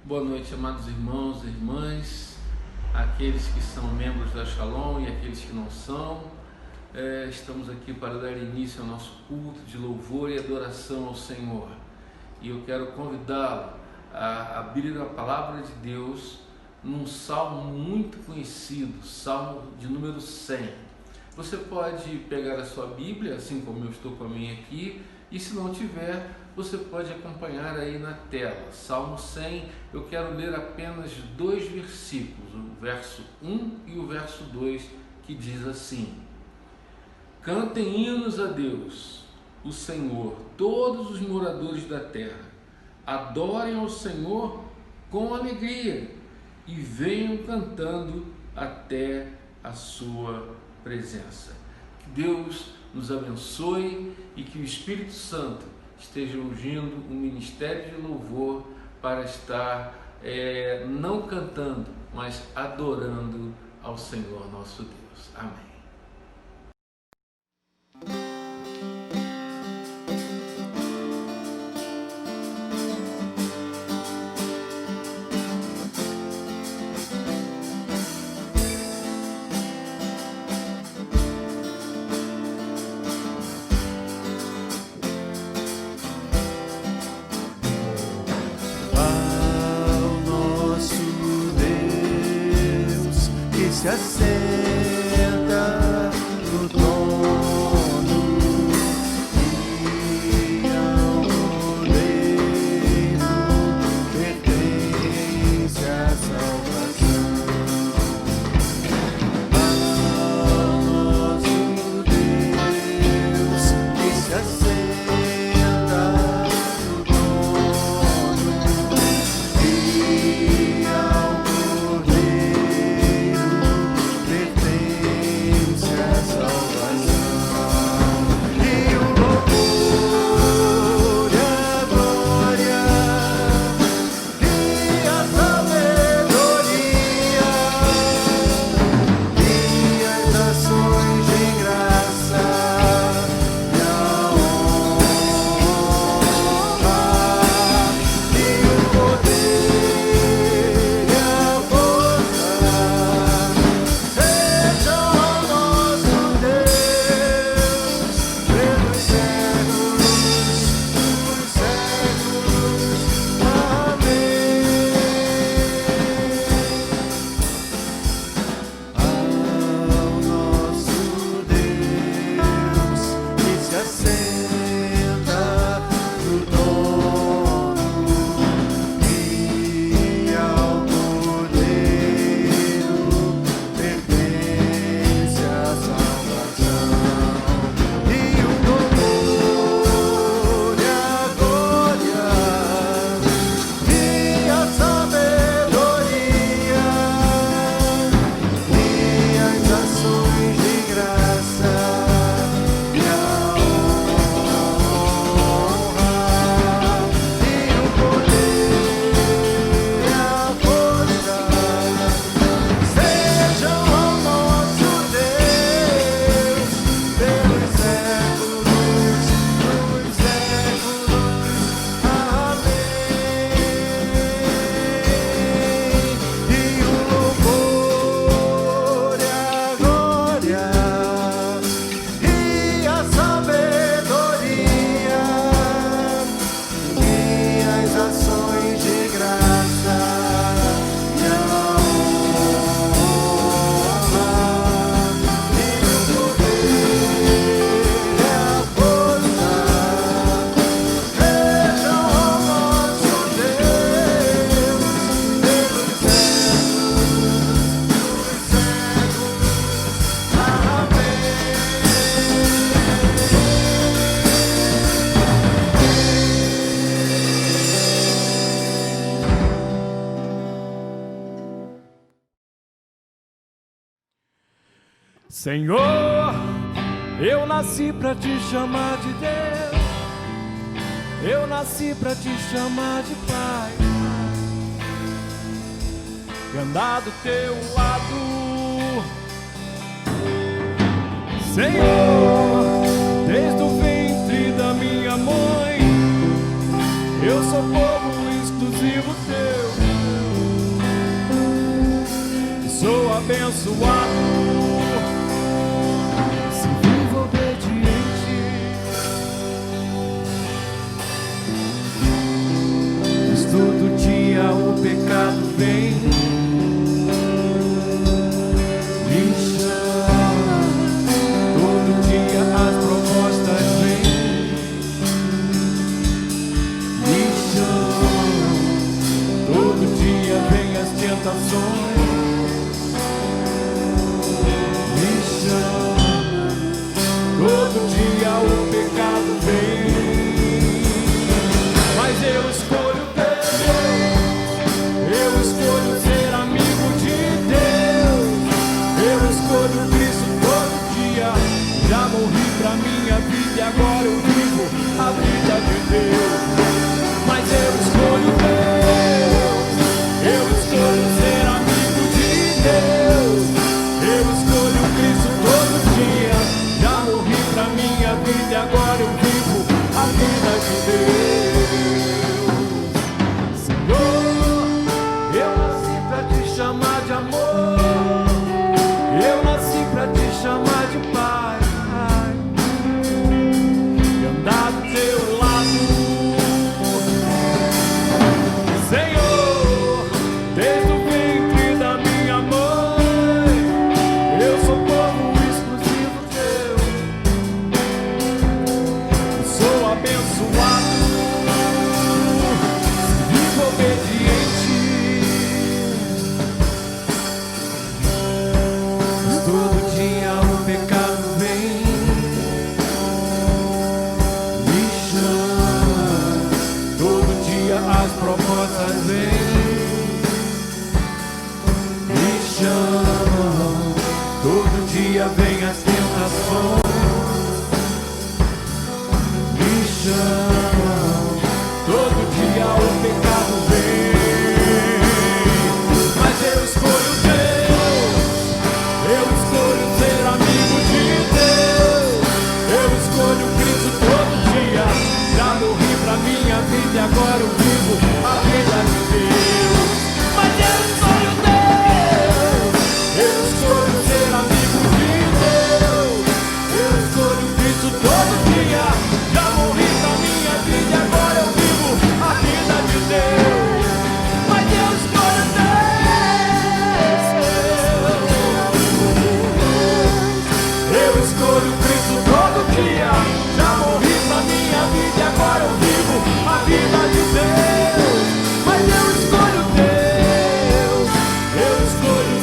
Boa noite, amados irmãos e irmãs, aqueles que são membros da Shalom e aqueles que não são. Estamos aqui para dar início ao nosso culto de louvor e adoração ao Senhor. E eu quero convidá-lo a abrir a palavra de Deus num salmo muito conhecido, salmo de número 100. Você pode pegar a sua Bíblia, assim como eu estou com a minha aqui, e se não tiver, você pode acompanhar aí na tela. Salmo 100, eu quero ler apenas 2 versículos, o verso 1 e o verso 2, que diz assim: Cantem hinos a Deus, o Senhor, todos os moradores da terra. Adorem ao Senhor com alegria e venham cantando até a sua presença. Que Deus nos abençoe e que o Espírito Santo esteja ungindo um ministério de louvor para estar não cantando, mas adorando ao Senhor nosso Deus. Amém. Se assenta no trono e ao poder pertence a salvação. Ao nosso Deus que se assenta no trono e ao Senhor, eu nasci pra te chamar de Deus, eu nasci pra te chamar de Pai, e andar do teu lado. Senhor, desde o ventre da minha mãe, eu sou povo exclusivo teu. abençoado se vivo obediente, pois todo dia o pecado vem me chama, todo dia as propostas vêm me chama, todo dia vem as tentações. Todo dia o pecado vem, mas eu escolho Deus, eu escolho ser amigo de Deus, eu escolho Cristo todo dia. Já morri pra minha vida e agora eu vivo a vida de Deus, mas eu escolho Deus, eu escolho ser amigo de Deus, eu escolho Cristo todo dia. Já morri pra minha vida e agora eu vivo a vida de Deus. Senhor, eu nasci pra te chamar de amor, eu nasci pra te chamar de Pai, e andar do teu lado, Senhor, desde o ventre da minha mãe, eu sou povo exclusivo teu, sou abençoado, vivo obediente, mas todo dia o pecado vem me chama, todo dia as propostas vêm me chamam, todo dia vem as tentações me chamam, todo dia o pecado vem, mas eu escolho Deus, eu escolho ser amigo de Deus, eu escolho Cristo todo dia. Já morri pra minha vida e agora eu vivo a vida de Deus, mas eu escolho Deus, eu escolho ser amigo de Deus, eu escolho Cristo todo dia. Já morri pra minha vida e agora eu vivo a vida de Deus, mas eu escolho Deus, eu escolho Cristo todo dia. Já morri pra minha vida e agora eu vivo a vida de Deus, mas eu escolho Deus, eu escolho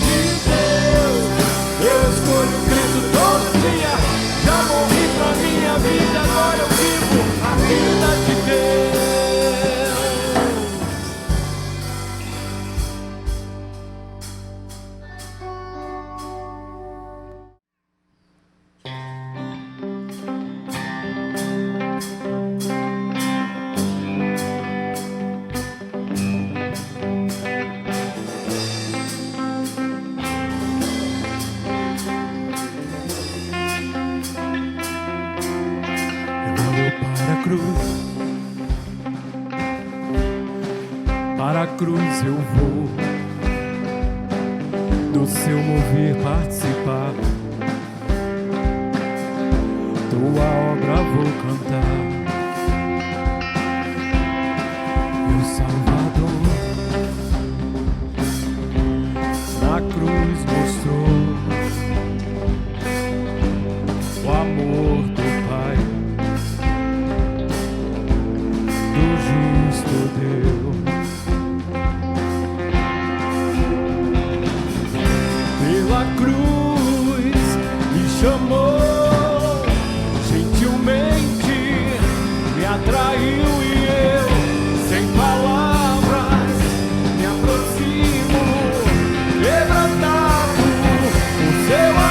de Deus, eu escolho Cristo todo dia. Já morri pra minha vida, agora eu vivo a vida de Deus. Para a cruz eu vou, do seu mover participar, tua obra vou cantar. Meu Salvador na cruz mostrou o amor do Pai, do justo Deus. Pela cruz me chamou, gentilmente me atraiu e eu, sem palavras, me aproximo, quebrantado por seu amor.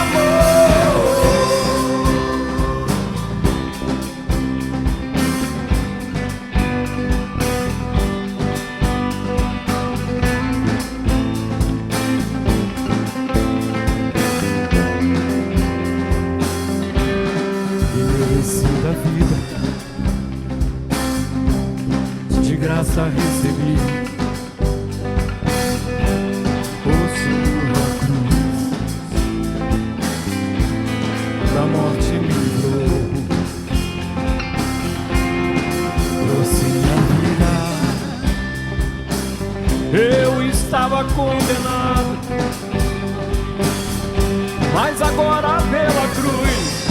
Da vida, de graça recebi por sua estava condenado, mas agora pela cruz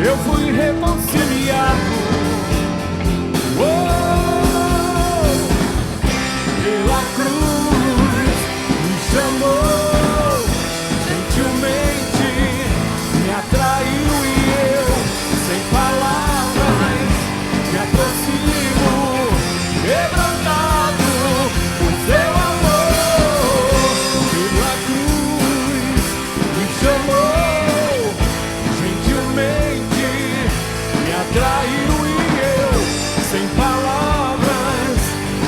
eu fui reconciliado. Pela cruz me chamou, gentilmente me atraiu e eu, sem palavras, me aproximo, quebrantado por seu amor. Pela cruz me chamou, gentilmente me atraiu e eu, sem palavras,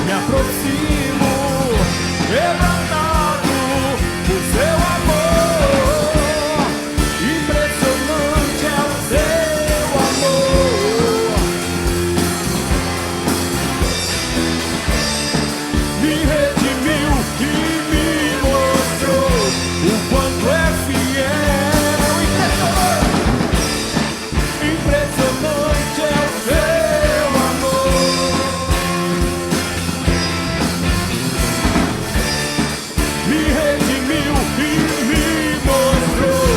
me aproximo, quebrantado por seu amor. Impressionante é o seu amor. Me redimiu e me mostrou o quanto é fiel. Impressionante é o seu amor. Me redimiu e me mostrou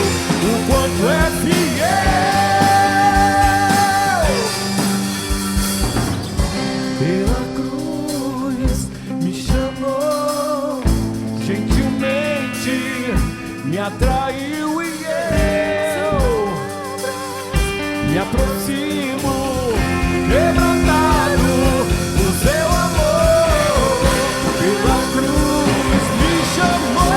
o quanto é fiel. Pela cruz me chamou, gentilmente me atraiu e eu me aproximo, quebrantado por seu amor. Pela cruz me chamou,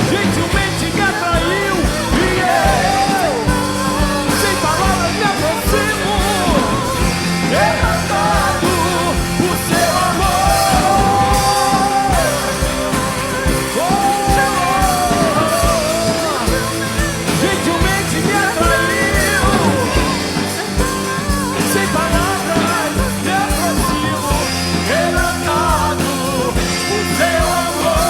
gentilmente me atraiu e eu, sem palavras, me aproximo, quebrantado por seu amor. Gentilmente me atraiu, sem palavras, me aproximo, quebrantado por seu amor.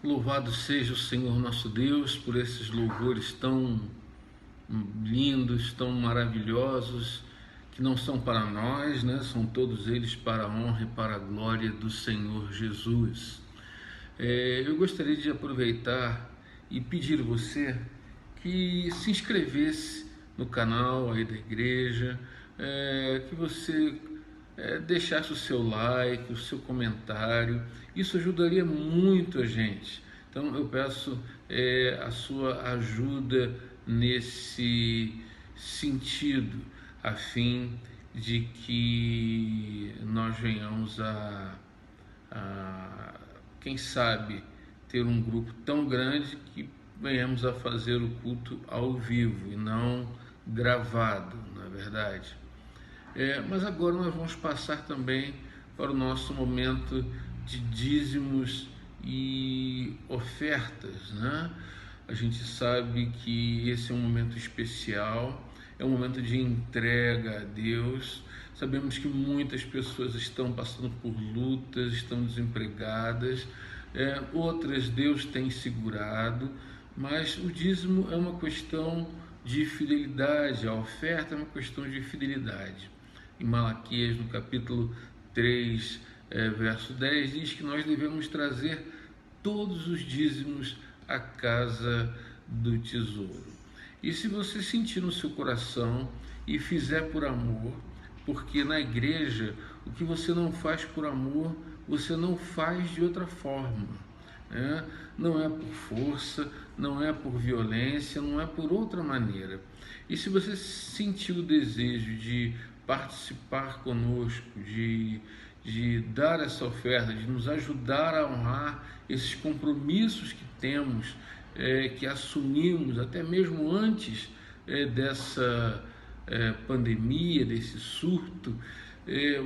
Louvado seja o Senhor nosso Deus por esses louvores tão lindos, tão maravilhosos, que não são para nós, né? São todos eles para a honra e para a glória do Senhor Jesus. Eu gostaria de aproveitar e pedir a você que se inscrevesse no canal aí da igreja, que você deixasse o seu like, o seu comentário. Isso ajudaria muito a gente. Então eu peço a sua ajuda nesse sentido, a fim de que nós venhamos a quem sabe, ter um grupo tão grande que venhamos a fazer o culto ao vivo e não gravado, na verdade. Mas agora nós vamos passar também para o nosso momento de dízimos e ofertas, né? A gente sabe que esse é um momento especial, é um momento de entrega a Deus. Sabemos que muitas pessoas estão passando por lutas, estão desempregadas, outras Deus tem segurado, mas o dízimo é uma questão de fidelidade, a oferta é uma questão de fidelidade. Em Malaquias, no capítulo 3, verso 10, diz que nós devemos trazer todos os dízimos à casa do tesouro. E se você sentir no seu coração e fizer por amor, porque na igreja o que você não faz por amor, você não faz de outra forma, né? Não é por força, não é por violência, não é por outra maneira. E se você sentir o desejo de participar conosco, de dar essa oferta, de nos ajudar a honrar esses compromissos que temos, que assumimos até mesmo antes dessa pandemia, desse surto,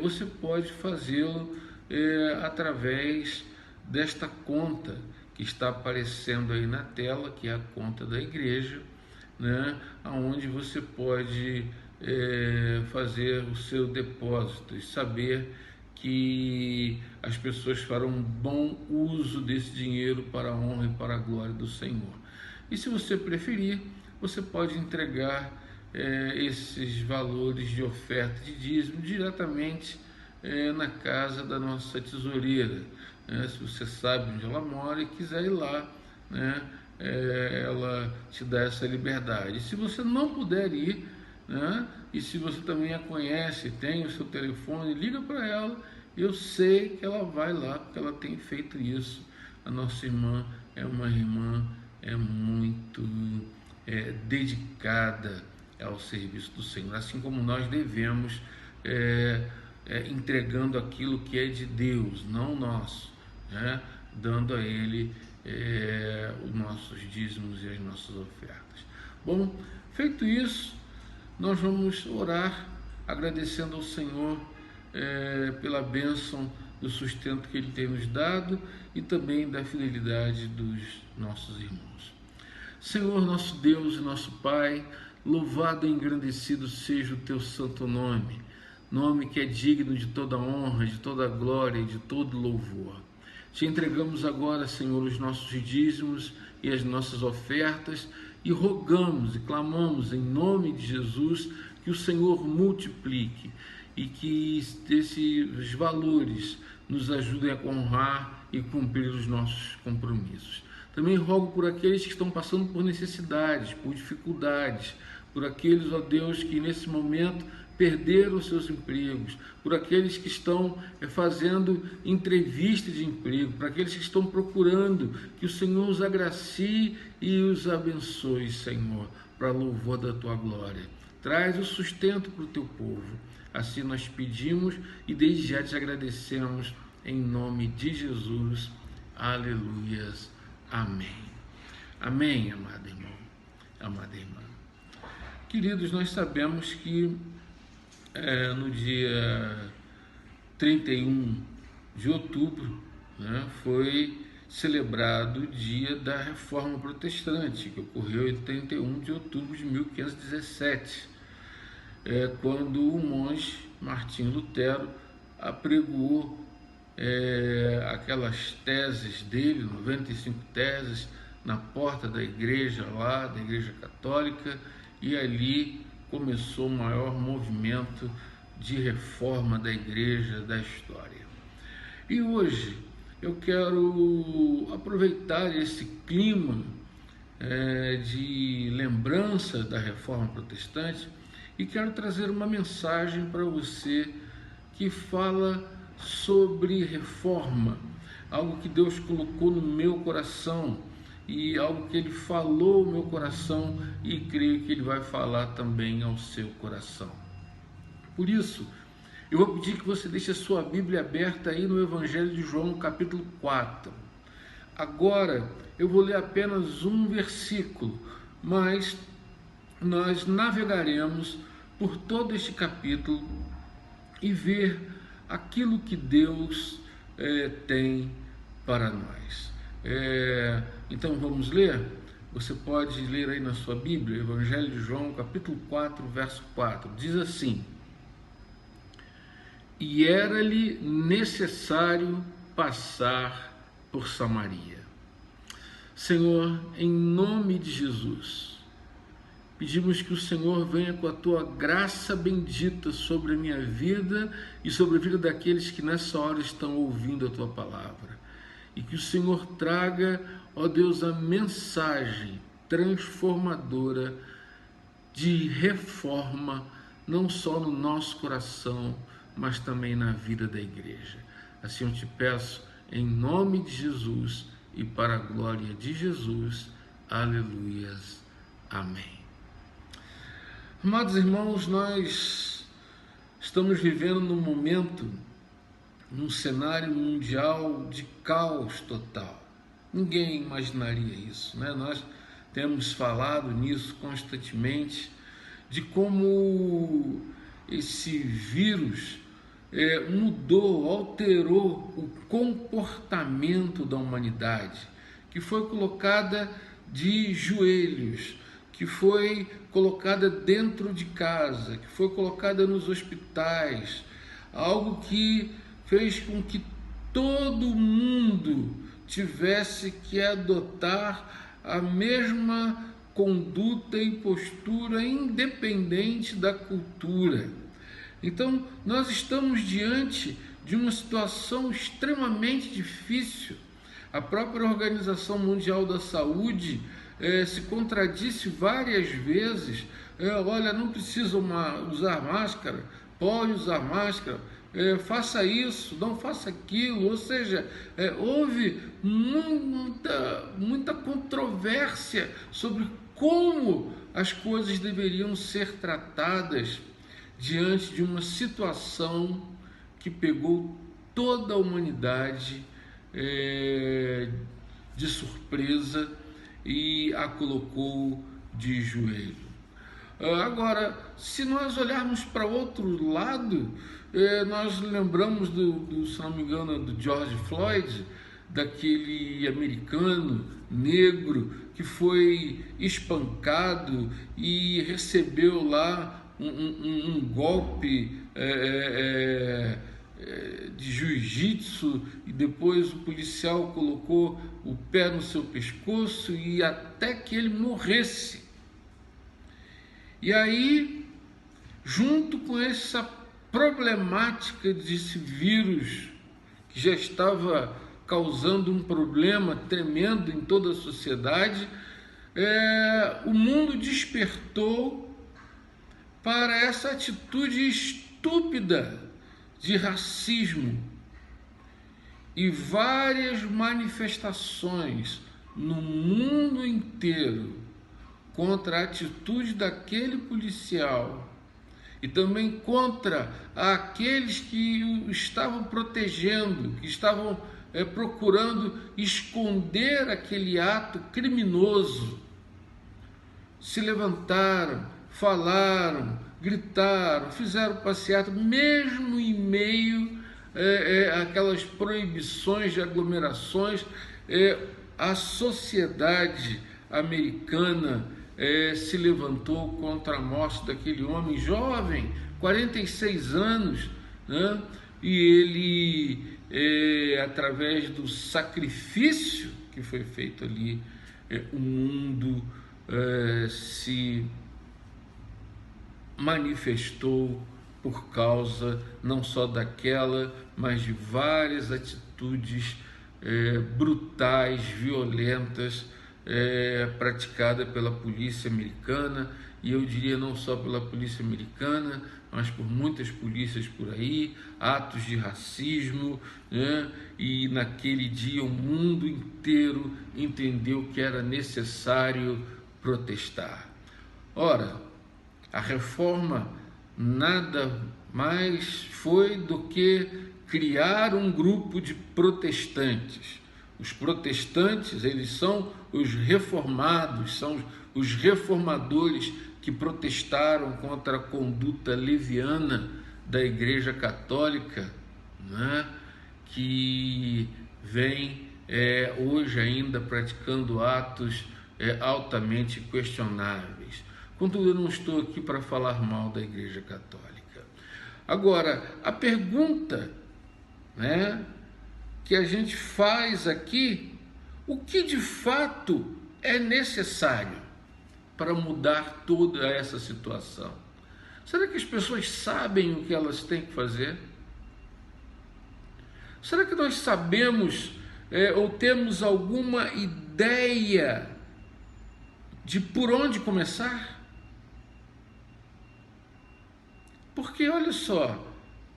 você pode fazê-lo através desta conta que está aparecendo aí na tela, que é a conta da igreja, né? Onde você pode fazer o seu depósito e saber que as pessoas farão um bom uso desse dinheiro para a honra e para a glória do Senhor. E se você preferir, você pode entregar esses valores de oferta de dízimo diretamente na casa da nossa tesoureira. Se você sabe onde ela mora e quiser ir lá, né, ela te dá essa liberdade. Se você não puder ir, né, e se você também a conhece, tem o seu telefone, liga para ela. Eu sei que ela vai lá, porque ela tem feito isso. A nossa irmã é uma irmã muito dedicada ao serviço do Senhor, assim como nós devemos, entregando aquilo que é de Deus, não nosso, né? Dando a Ele os nossos dízimos e as nossas ofertas. Bom, feito isso, nós vamos orar agradecendo ao Senhor pela bênção do sustento que Ele tem nos dado e também da fidelidade dos nossos irmãos. Senhor, nosso Deus e nosso Pai, louvado e engrandecido seja o Teu santo nome, nome que é digno de toda honra, de toda glória e de todo louvor. Te entregamos agora, Senhor, os nossos dízimos e as nossas ofertas e rogamos e clamamos em nome de Jesus que o Senhor multiplique e que esses valores nos ajudem a honrar e cumprir os nossos compromissos. Também rogo por aqueles que estão passando por necessidades, por dificuldades, por aqueles, ó Deus, que nesse momento perderam os seus empregos, por aqueles que estão fazendo entrevista de emprego, para aqueles que estão procurando, que o Senhor os agracie e os abençoe, Senhor, para louvor da Tua glória. Traz o sustento para o Teu povo. Assim nós pedimos e desde já te agradecemos em nome de Jesus. Aleluias. Amém. Amém, amado irmão, amada irmã. Queridos, nós sabemos que no dia 31 de outubro, né, foi celebrado o dia da Reforma Protestante, que ocorreu em 31 de outubro de 1517, quando o monge Martinho Lutero apregoou aquelas teses dele, 95 teses, na porta da igreja lá, da igreja católica, e ali começou o maior movimento de reforma da igreja da história. E hoje eu quero aproveitar esse clima de lembrança da reforma protestante e quero trazer uma mensagem para você que fala sobre reforma, algo que Deus colocou no meu coração e algo que Ele falou no meu coração e creio que Ele vai falar também ao seu coração. Por isso, eu vou pedir que você deixe a sua Bíblia aberta aí no Evangelho de João, capítulo 4. Agora, eu vou ler apenas um versículo, mas nós navegaremos por todo este capítulo e ver aquilo que Deus tem para nós. Então vamos ler? Você pode ler aí na sua Bíblia, Evangelho de João, capítulo 4, verso 4. Diz assim: E era-lhe necessário passar por Samaria. Senhor, em nome de Jesus, pedimos que o Senhor venha com a Tua graça bendita sobre a minha vida e sobre a vida daqueles que nessa hora estão ouvindo a Tua palavra. E que o Senhor traga, ó Deus, a mensagem transformadora de reforma, não só no nosso coração, mas também na vida da igreja. Assim eu te peço, em nome de Jesus e para a glória de Jesus. Aleluias. Amém. Amados irmãos, nós estamos vivendo num momento, num cenário mundial de caos total. Ninguém imaginaria isso, né? Nós temos falado nisso constantemente, de como esse vírus mudou, alterou o comportamento da humanidade, que foi colocada de joelhos, que foi colocada dentro de casa, que foi colocada nos hospitais, algo que fez com que todo mundo tivesse que adotar a mesma conduta e postura independente da cultura. Então, nós estamos diante de uma situação extremamente difícil. A própria Organização Mundial da Saúde se contradisse várias vezes. Olha, não precisa usar máscara, pode usar máscara, faça isso, não faça aquilo. Ou seja, houve muita controvérsia sobre como as coisas deveriam ser tratadas diante de uma situação que pegou toda a humanidade de surpresa e a colocou de joelho. Agora, se nós olharmos para outro lado, nós lembramos se não me engano, do George Floyd, daquele americano negro que foi espancado e recebeu lá um golpe de jiu-jitsu, e depois o policial colocou o pé no seu pescoço e até que ele morresse. E aí, junto com essa problemática desse vírus que já estava causando um problema tremendo em toda a sociedade, o mundo despertou para essa atitude estúpida de racismo e várias manifestações no mundo inteiro contra a atitude daquele policial e também contra aqueles que o estavam protegendo, que estavam procurando esconder aquele ato criminoso. Se levantaram, falaram, gritaram, fizeram passeata, mesmo em meio àquelas proibições de aglomerações. A sociedade americana se levantou contra a morte daquele homem jovem, 46 anos, né? E ele, através do sacrifício que foi feito ali, o mundo se manifestou por causa não só daquela, mas de várias atitudes brutais, violentas, praticada pela polícia americana, e eu diria não só pela polícia americana, mas por muitas polícias por aí, atos de racismo, né? E naquele dia o mundo inteiro entendeu que era necessário protestar. Ora, a reforma nada mais foi do que criar um grupo de protestantes. Os protestantes, eles são os reformados, são os reformadores que protestaram contra a conduta leviana da Igreja Católica, né? Que vem hoje ainda praticando atos altamente questionáveis. Contudo, eu não estou aqui para falar mal da Igreja Católica. Agora, a pergunta, né, que a gente faz aqui, o que de fato é necessário para mudar toda essa situação? Será que as pessoas sabem o que elas têm que fazer? Será que nós sabemos ou temos alguma ideia de por onde começar? Porque, olha só,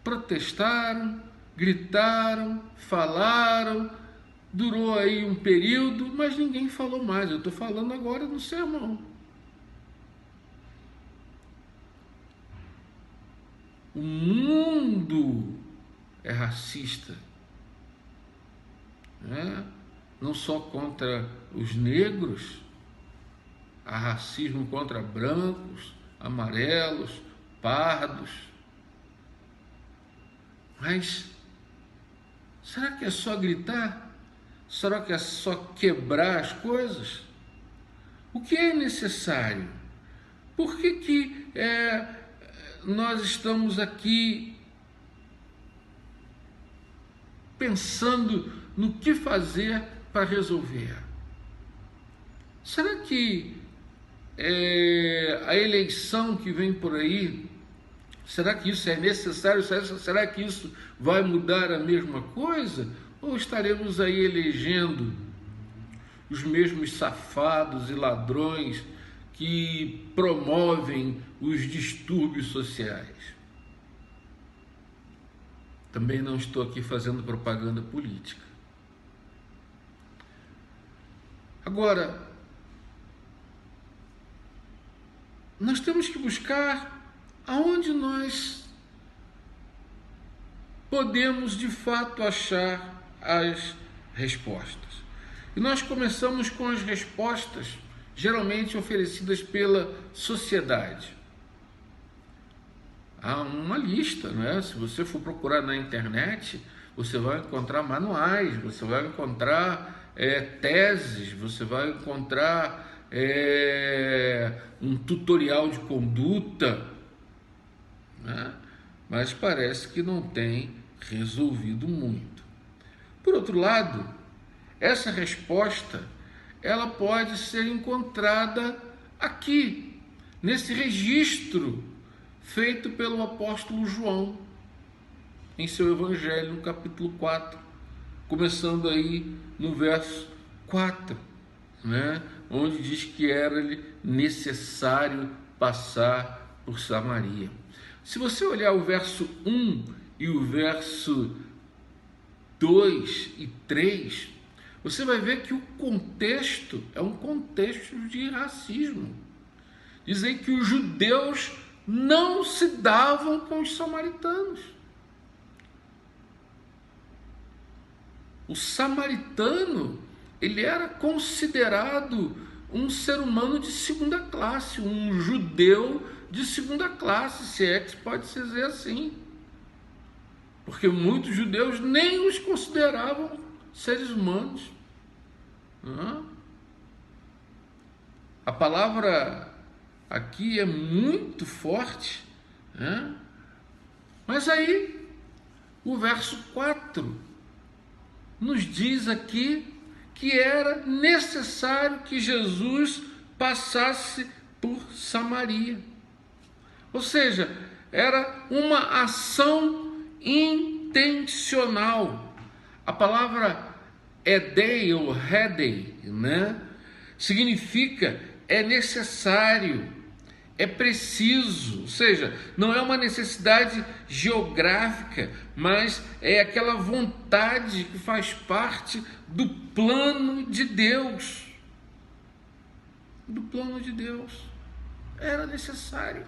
protestaram, gritaram, falaram, durou aí um período, mas ninguém falou mais. Eu estou falando agora no sermão. O mundo é racista, né? Não só contra os negros, há racismo contra brancos, amarelos, pardos. Mas será que é só gritar? Será que é só quebrar as coisas? O que é necessário? Por que nós estamos aqui pensando no que fazer para resolver? será que a eleição que vem por aí, será que isso é necessário? Será que isso vai mudar a mesma coisa? Ou estaremos aí elegendo os mesmos safados e ladrões que promovem os distúrbios sociais? Também não estou aqui fazendo propaganda política. Agora, nós temos que buscar aonde nós podemos de fato achar as respostas. E nós começamos com as respostas geralmente oferecidas pela sociedade. Há uma lista, né? Se você for procurar na internet, você vai encontrar manuais, você vai encontrar teses, você vai encontrar um tutorial de conduta, né? Mas parece que não tem resolvido muito. Por outro lado, essa resposta ela pode ser encontrada aqui, nesse registro feito pelo apóstolo João, em seu Evangelho, no capítulo 4, começando aí no verso 4, né? Onde diz que era-lhe necessário passar por Samaria. Se você olhar o verso 1 e o verso 2 e 3, você vai ver que o contexto é um contexto de racismo. Dizem que os judeus não se davam com os samaritanos. O samaritano, ele era considerado um ser humano de segunda classe, um judeu de segunda classe, se é que pode se dizer assim. Porque muitos judeus nem os consideravam seres humanos. A palavra aqui é muito forte, né? Mas aí o verso 4 nos diz aqui que era necessário que Jesus passasse por Samaria. Ou seja, era uma ação intencional. A palavra edei ou hedei, né? Significa é necessário, é preciso, ou seja, não é uma necessidade geográfica, mas é aquela vontade que faz parte do plano de Deus. Do plano de Deus. Era necessário.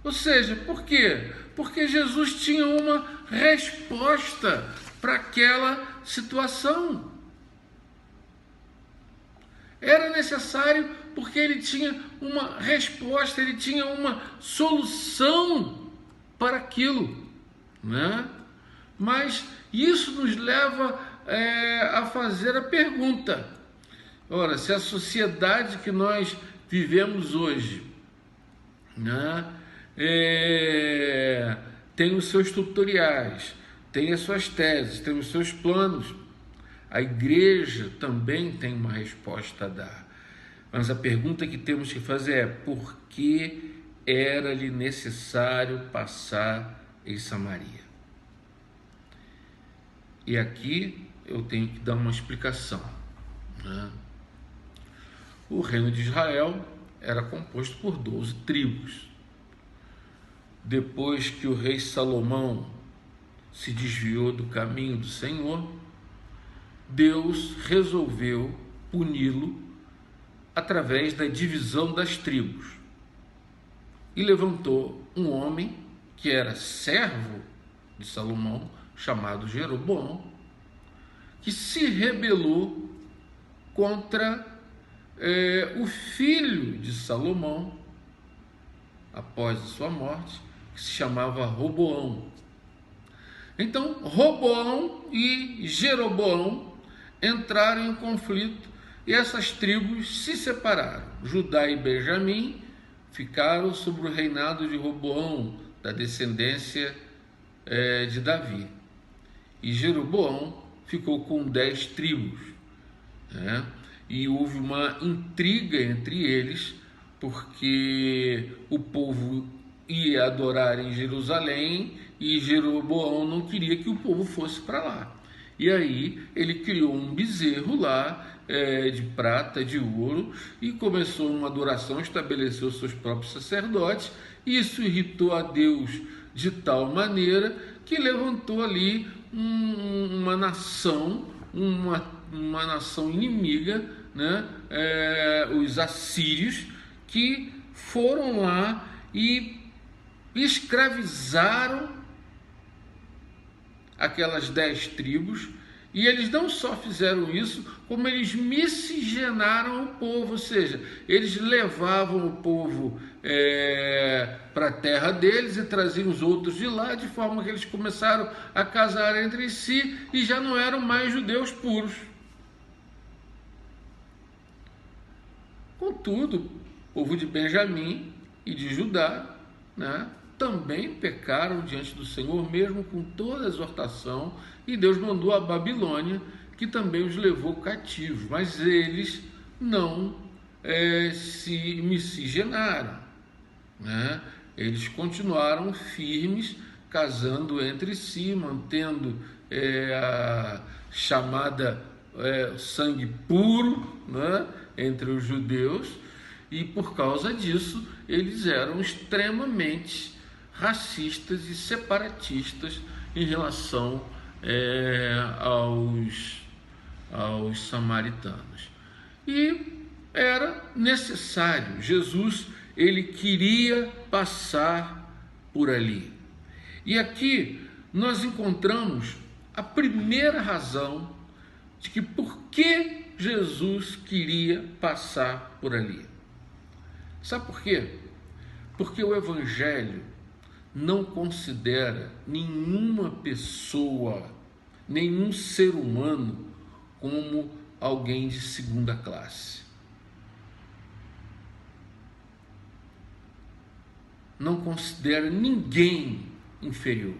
Ou seja, por quê? Porque Jesus tinha uma resposta para aquela situação. Era necessário porque ele tinha uma resposta, ele tinha uma solução para aquilo, né? Mas isso nos leva a fazer a pergunta: ora, se a sociedade que nós vivemos hoje, né, tem os seus tutoriais, tem as suas teses, tem os seus planos, a igreja também tem uma resposta a dar. Mas a pergunta que temos que fazer é: por que era-lhe necessário passar em Samaria? E aqui eu tenho que dar uma explicação, né? O reino de Israel era composto por 12 tribos. Depois que o rei Salomão se desviou do caminho do Senhor, Deus resolveu puni-lo através da divisão das tribos e levantou um homem que era servo de Salomão, chamado Jeroboão, que se rebelou contra o filho de Salomão após a sua morte, que se chamava Roboão. Então Roboão e Jeroboão entraram em conflito e essas tribos se separaram. Judá e Benjamim ficaram sob o reinado de Roboão, da descendência de Davi, e Jeroboão ficou com 10 tribos, né? e houve uma intriga entre eles, porque o povo ia adorar em Jerusalém e Jeroboão não queria que o povo fosse para lá. E aí ele criou um bezerro lá, de prata, de ouro, e começou uma adoração, estabeleceu seus próprios sacerdotes, e isso irritou a Deus de tal maneira que levantou ali uma nação, uma nação inimiga, né? Os assírios, que foram lá e escravizaram aquelas 10 tribos, e eles não só fizeram isso, como eles miscigenaram o povo, ou seja, eles levavam o povo para a terra deles e traziam os outros de lá, de forma que eles começaram a casar entre si e já não eram mais judeus puros. Contudo, o povo de Benjamim e de Judá, né, também pecaram diante do Senhor, mesmo com toda a exortação, e Deus mandou a Babilônia, que também os levou cativos, mas eles não se miscigenaram, né? Eles continuaram firmes, casando entre si, mantendo a chamada sangue puro, né, entre os judeus, e por causa disso eles eram extremamente racistas e separatistas em relação aos samaritanos. E era necessário, Jesus, ele queria passar por ali. E aqui nós encontramos a primeira razão de que por que Jesus queria passar por ali. Sabe por quê? Porque o Evangelho não considera nenhuma pessoa, nenhum ser humano como alguém de segunda classe. Não considera ninguém inferior.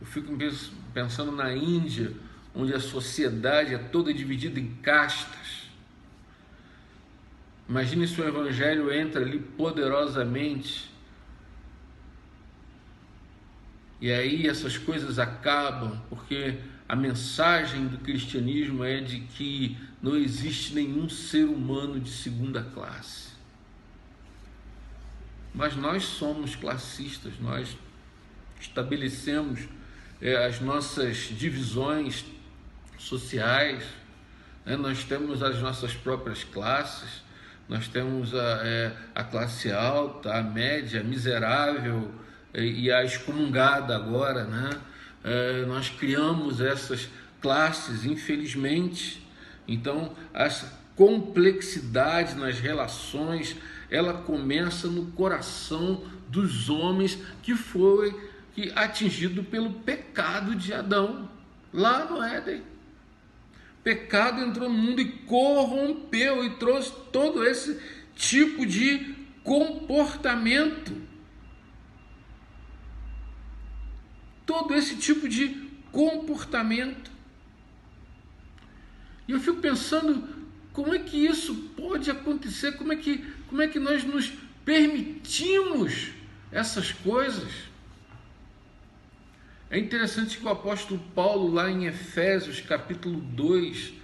Eu fico pensando na Índia, onde a sociedade é toda dividida em castas. Imagine se o Evangelho entra ali poderosamente, e aí essas coisas acabam, porque a mensagem do cristianismo é de que não existe nenhum ser humano de segunda classe. Mas nós somos classistas, nós estabelecemos as nossas divisões sociais, né? Nós temos as nossas próprias classes, nós temos a classe alta, a média, a miserável e a excomungada agora, né? Nós criamos essas classes, infelizmente. Então, essa complexidade nas relações, ela começa no coração dos homens que foi atingido pelo pecado de Adão, lá no Éden. O pecado entrou no mundo e corrompeu e trouxe todo esse tipo de comportamento. Todo esse tipo de comportamento. E eu fico pensando, como é que isso pode acontecer? Como é que nós nos permitimos essas coisas? É interessante que o apóstolo Paulo, lá em Efésios, capítulo 2,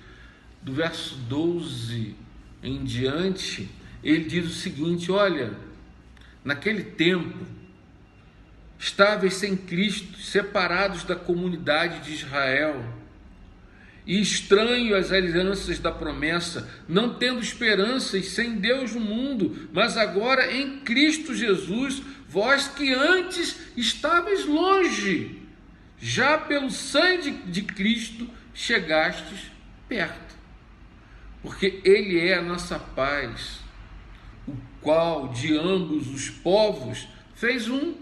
do verso 12 em diante, ele diz o seguinte: olha, naquele tempo, estáveis sem Cristo, separados da comunidade de Israel, e estranho às alianças da promessa, não tendo esperança e sem Deus no mundo, mas agora em Cristo Jesus, vós que antes estáveis longe, já pelo sangue de Cristo chegastes perto, porque Ele é a nossa paz, o qual de ambos os povos fez um,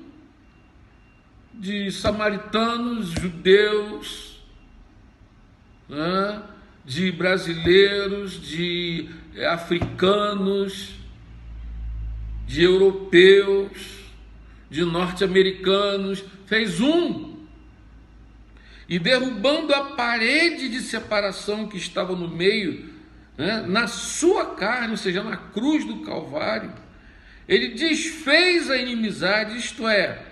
de samaritanos, judeus, de brasileiros, de africanos, de europeus, de norte-americanos, fez um. e derrubando a parede de separação que estava no meio, né, na sua carne, ou seja, na cruz do Calvário, ele desfez a inimizade, isto é,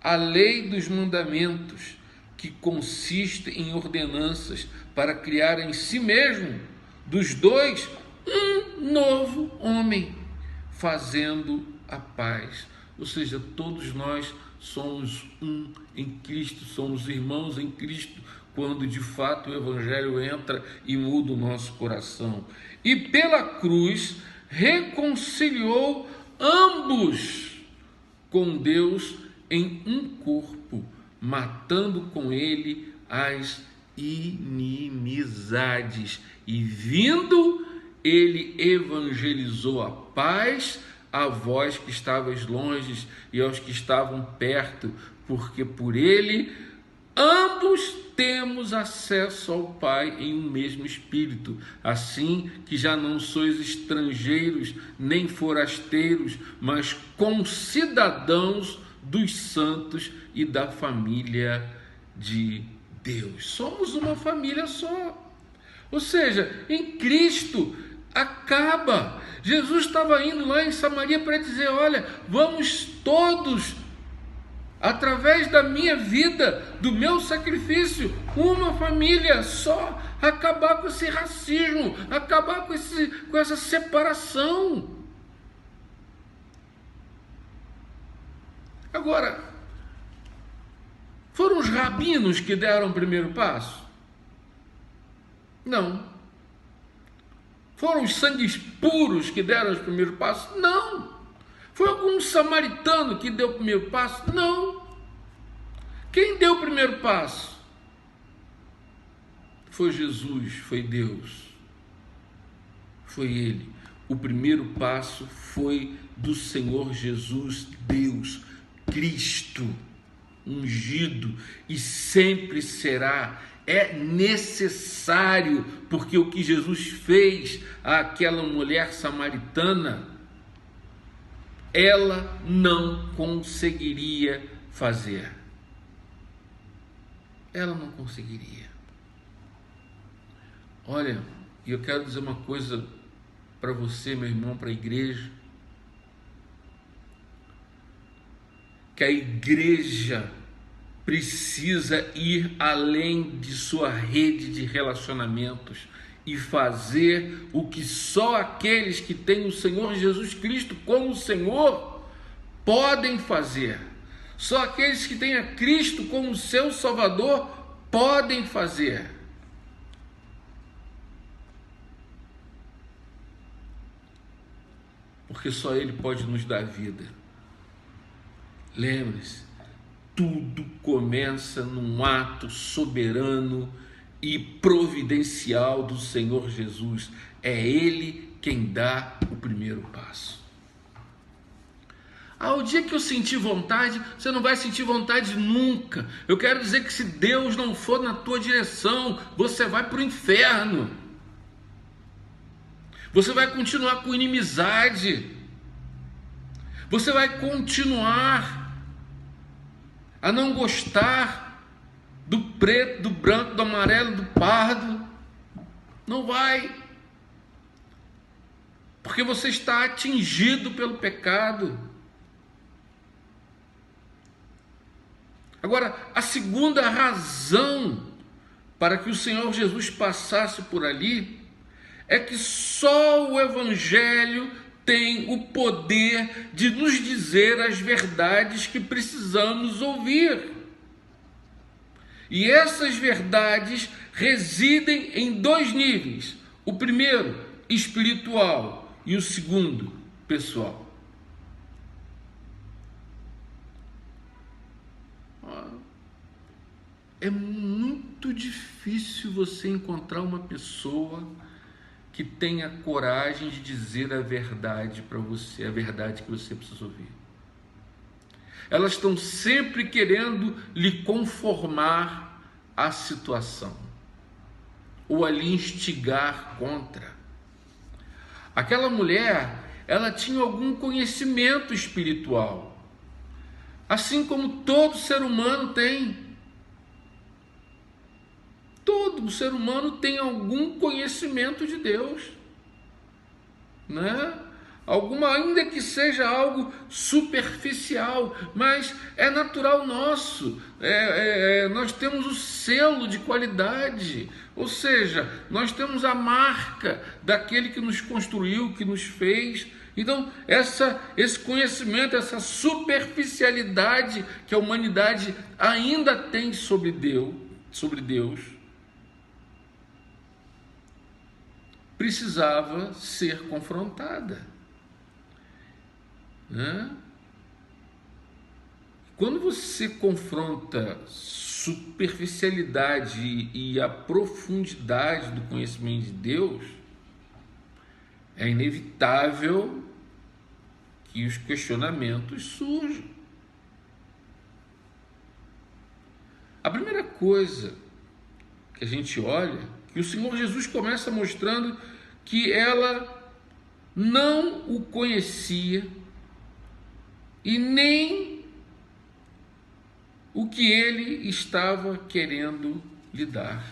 a lei dos mandamentos, que consiste em ordenanças para criar em si mesmo, dos dois, um novo homem, fazendo a paz. Ou seja, todos nós somos um em Cristo, somos irmãos em Cristo, quando de fato o Evangelho entra e muda o nosso coração. E pela cruz reconciliou ambos com Deus em um corpo, matando com ele as inimizades. E vindo, ele evangelizou a paz a vós que estavais longe e aos que estavam perto, porque por ele ambos temos acesso ao Pai em um mesmo Espírito, assim que já não sois estrangeiros nem forasteiros, mas concidadãos dos santos e da família de Deus. Somos uma família só. Ou seja, em Cristo acaba. Jesus estava indo lá em Samaria para dizer: olha, vamos todos, através da minha vida, do meu sacrifício, uma família só, acabar com esse racismo, acabar com essa separação. Agora, foram os rabinos que deram o primeiro passo? Não. Foram os sangues puros que deram os primeiros passos? Não. Foi algum samaritano que deu o primeiro passo? Não. Quem deu o primeiro passo? Foi Jesus, foi Deus. Foi Ele. O primeiro passo foi do Senhor Jesus, Deus, Cristo, ungido, e sempre será. É necessário, porque o que Jesus fez àquela mulher samaritana, ela não conseguiria fazer. Ela não conseguiria. Olha, e eu quero dizer uma coisa para você, meu irmão, para a igreja, que a igreja precisa ir além de sua rede de relacionamentos e fazer o que só aqueles que têm o Senhor Jesus Cristo como Senhor podem fazer. Só aqueles que têm a Cristo como seu Salvador podem fazer. Porque só Ele pode nos dar vida. Lembre-se, tudo começa num ato soberano e providencial do Senhor Jesus. É Ele quem dá o primeiro passo. O dia que eu sentir vontade, você não vai sentir vontade nunca. Eu quero dizer que se Deus não for na tua direção, você vai para o inferno. Você vai continuar com inimizade. Você vai continuar a não gostar do preto, do branco, do amarelo, do pardo. Não vai. Porque você está atingido pelo pecado. Agora, a segunda razão para que o Senhor Jesus passasse por ali é que só o Evangelho tem o poder de nos dizer as verdades que precisamos ouvir. E essas verdades residem em dois níveis. O primeiro, espiritual, e o segundo, pessoal. É muito difícil você encontrar uma pessoa que tenha coragem de dizer a verdade para você, a verdade que você precisa ouvir. Elas estão sempre querendo lhe conformar à situação, ou a lhe instigar contra. Aquela mulher, ela tinha algum conhecimento espiritual, assim como todo ser humano tem. todo ser humano tem algum conhecimento de Deus, né? Ainda que seja algo superficial, mas é natural nosso. Nós temos o selo de qualidade, ou seja, nós temos a marca daquele que nos construiu, que nos fez. Então, esse conhecimento, essa superficialidade que a humanidade ainda tem sobre Deus, precisava ser confrontada. Né? Quando você confronta superficialidade e a profundidade do conhecimento de Deus, é inevitável que os questionamentos surjam. A primeira coisa que a gente olha, que o Senhor Jesus começa mostrando que ela não o conhecia e nem o que ele estava querendo lhe dar.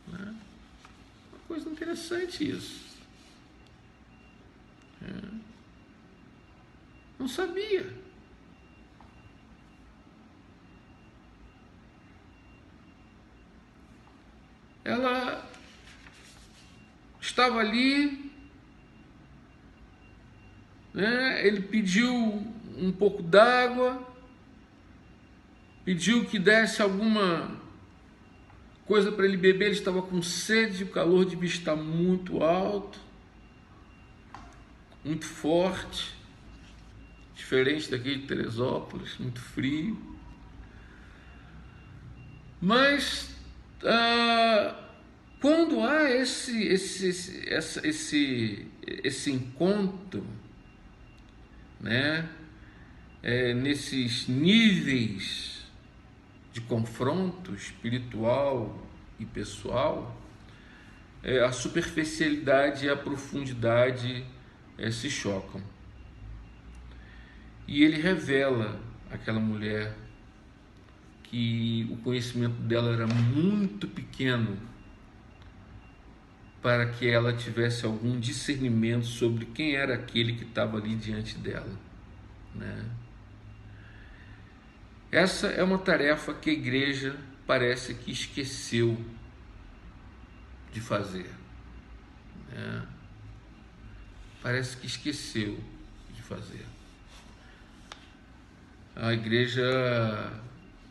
Uma coisa interessante isso. Não sabia. Ela estava ali, né? Ele pediu um pouco d'água, pediu que desse alguma coisa para ele beber. Ele estava com sede, o calor devia estar muito alto, muito forte, diferente daquele de Teresópolis, muito frio. Mas quando há esse encontro, né, nesses níveis de confronto espiritual e pessoal, a superficialidade e a profundidade se chocam. E ele revela àquela mulher que o conhecimento dela era muito pequeno para que ela tivesse algum discernimento sobre quem era aquele que estava ali diante dela, né? Essa é uma tarefa que a igreja parece que esqueceu de fazer, né? Parece que esqueceu de fazer. A igreja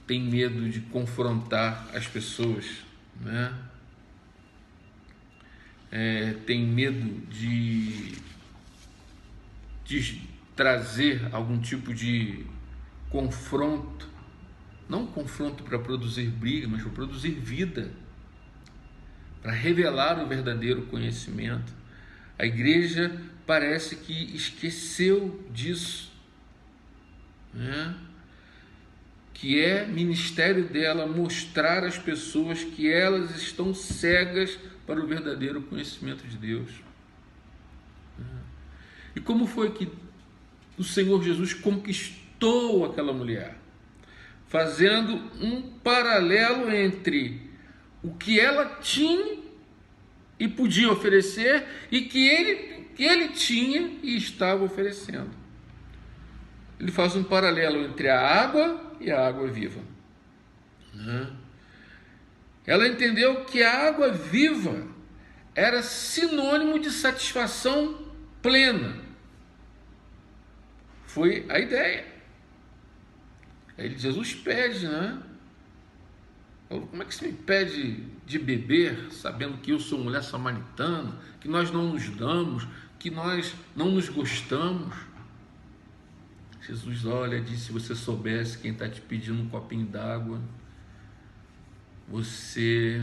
tem medo de confrontar as pessoas, né? Tem medo de trazer algum tipo de confronto, não confronto para produzir briga, mas para produzir vida, para revelar o verdadeiro conhecimento. A igreja parece que esqueceu disso, né? Que é ministério dela mostrar às pessoas que elas estão cegas para o verdadeiro conhecimento de Deus. E como foi que o Senhor Jesus conquistou aquela mulher? Fazendo um paralelo entre o que ela tinha e podia oferecer e que ele tinha e estava oferecendo. Ele faz um paralelo entre a água e a água viva. Ela entendeu que a água viva era sinônimo de satisfação plena. Foi a ideia. Aí Jesus pede, né? Como é que você me pede de beber, sabendo que eu sou mulher samaritana, que nós não nos damos, que nós não nos gostamos? Jesus olha e diz: se você soubesse quem está te pedindo um copinho d'água, você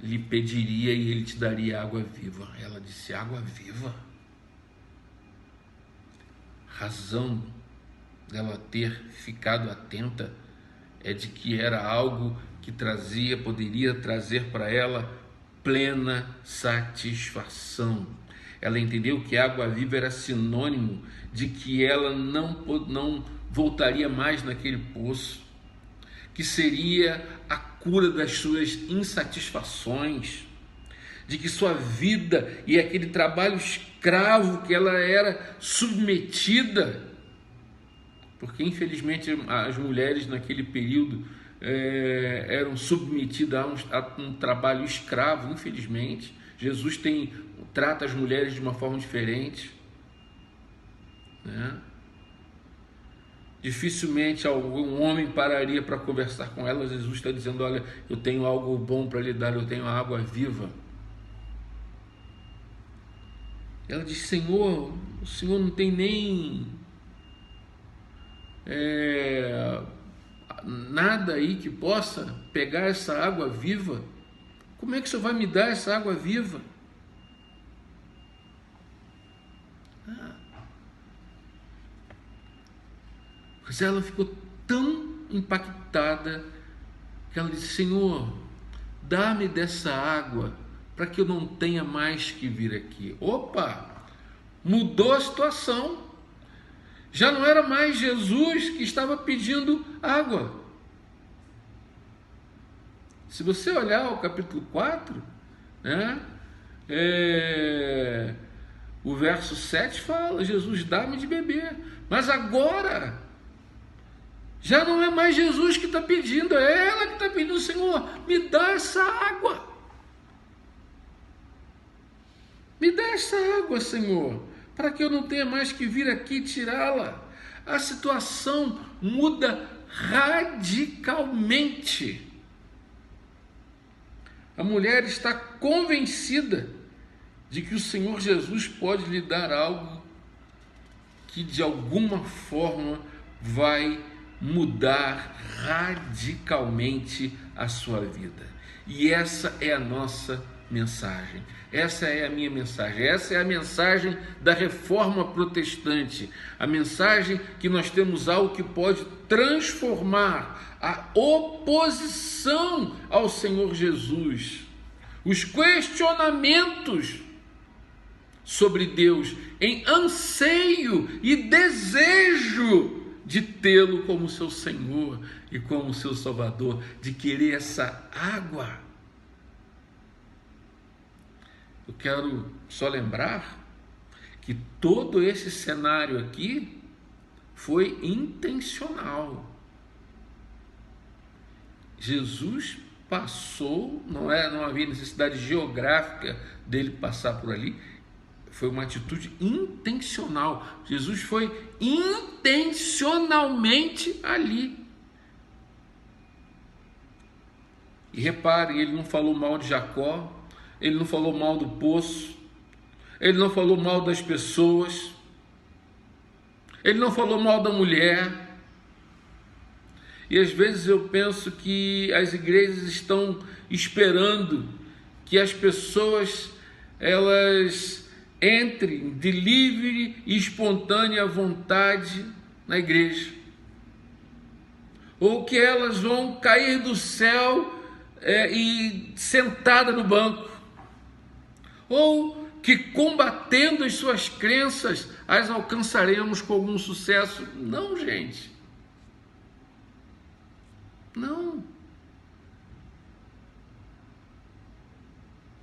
lhe pediria e ele te daria água viva. Ela disse: água viva? Razão dela ter ficado atenta é de que era algo que poderia trazer para ela plena satisfação. Ela entendeu que água viva era sinônimo de que ela não voltaria mais naquele poço, que seria a cura das suas insatisfações, de que sua vida e aquele trabalho escravo que ela era submetida, porque infelizmente as mulheres naquele período eram submetidas a um trabalho escravo, infelizmente. Jesus trata as mulheres de uma forma diferente, né? Dificilmente algum homem pararia para conversar com ela. Jesus está dizendo: olha, eu tenho algo bom para lhe dar, eu tenho a água viva. Ela diz: Senhor, o Senhor não tem nem nada aí que possa pegar essa água viva. Como é que o Senhor vai me dar essa água viva? Mas ela ficou tão impactada que ela disse: Senhor, dá-me dessa água para que eu não tenha mais que vir aqui. Opa! Mudou a situação. Já não era mais Jesus que estava pedindo água. Se você olhar o capítulo 4, né, o verso 7 fala: Jesus, dá-me de beber. Mas agora já não é mais Jesus que está pedindo, é ela que está pedindo: Senhor, me dá essa água. Me dá essa água, Senhor, para que eu não tenha mais que vir aqui tirá-la. A situação muda radicalmente. A mulher está convencida de que o Senhor Jesus pode lhe dar algo que de alguma forma vai mudar radicalmente a sua vida. E essa é a nossa mensagem. Essa é a minha mensagem. Essa é a mensagem da reforma protestante. A mensagem que nós temos algo que pode transformar a oposição ao Senhor Jesus, os questionamentos sobre Deus, em anseio e desejo de tê-lo como seu Senhor e como seu Salvador, de querer essa água. Eu quero só lembrar que todo esse cenário aqui foi intencional. Jesus passou, não havia necessidade geográfica dele passar por ali. Foi uma atitude intencional. Jesus foi intencionalmente ali. E reparem, ele não falou mal de Jacó, ele não falou mal do poço, ele não falou mal das pessoas, ele não falou mal da mulher. E às vezes eu penso que as igrejas estão esperando que as pessoas elas entrem de livre e espontânea vontade na igreja, ou que elas vão cair do céu e sentada no banco, ou que combatendo as suas crenças as alcançaremos com algum sucesso. Não, gente, não,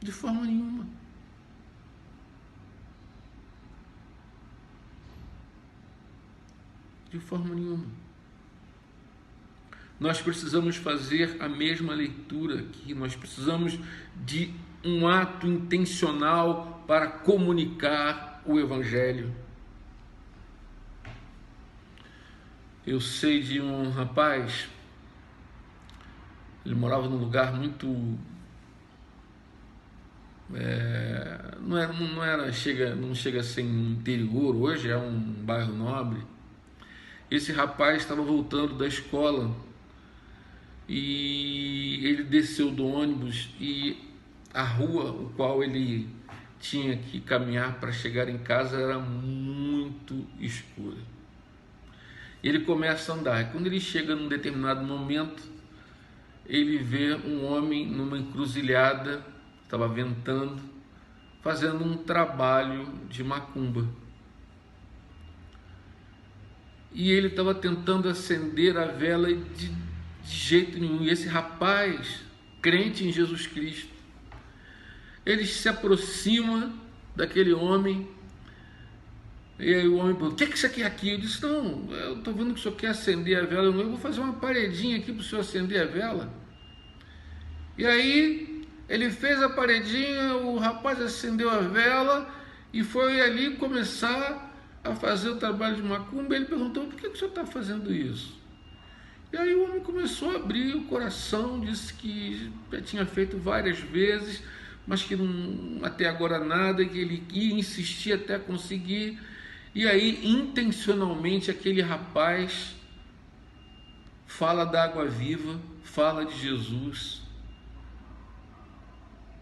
de forma nenhuma. De forma nenhuma. Nós precisamos fazer a mesma leitura aqui. Nós precisamos de um ato intencional para comunicar o Evangelho. Eu sei de um rapaz, ele morava num lugar muito... não chega a ser interior, hoje é um bairro nobre. Esse rapaz estava voltando da escola e ele desceu do ônibus e a rua o qual ele tinha que caminhar para chegar em casa era muito escura. Ele começa a andar. Quando ele chega num determinado momento, ele vê um homem numa encruzilhada, estava ventando, fazendo um trabalho de macumba. E ele estava tentando acender a vela e De jeito nenhum. E esse rapaz, crente em Jesus Cristo, ele se aproxima daquele homem, e aí o homem pergunta: o que você quer aqui? Eu disse: não, eu estou vendo que o senhor quer acender a vela, eu vou fazer uma paredinha aqui para o senhor acender a vela. E aí ele fez a paredinha, o rapaz acendeu a vela e foi ali começar a fazer o trabalho de macumba. Ele perguntou: por que o senhor está fazendo isso? E aí o homem começou a abrir o coração, disse que já tinha feito várias vezes, mas que não, até agora nada, que ele ia insistir até conseguir. E aí, intencionalmente, aquele rapaz fala da água viva, fala de Jesus,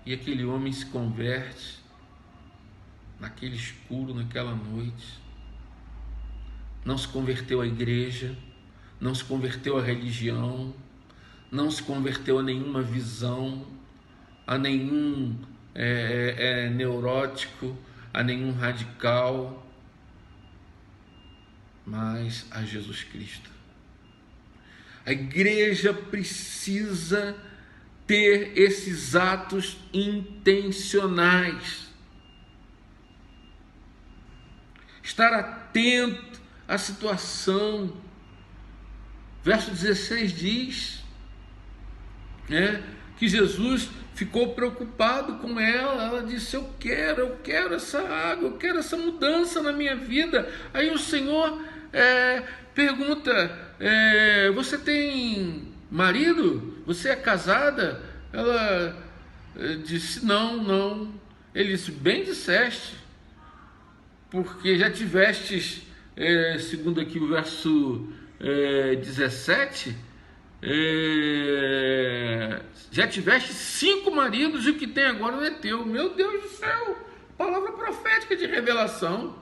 e aquele homem se converte naquele escuro, naquela noite. Não se converteu à igreja, não se converteu à religião, não se converteu a nenhuma visão, a nenhum neurótico, a nenhum radical, mas a Jesus Cristo. A igreja precisa ter esses atos intencionais, estar atento à situação. Verso 16 diz que Jesus ficou preocupado com ela. Ela disse: eu quero essa água, eu quero essa mudança na minha vida. Aí o Senhor pergunta: você tem marido? Você é casada? Ela disse: não. Ele disse: bem disseste, porque já tivestes, segundo aqui o verso 17, já tiveste 5 maridos e o que tem agora não é teu. Meu Deus do céu, palavra profética de revelação.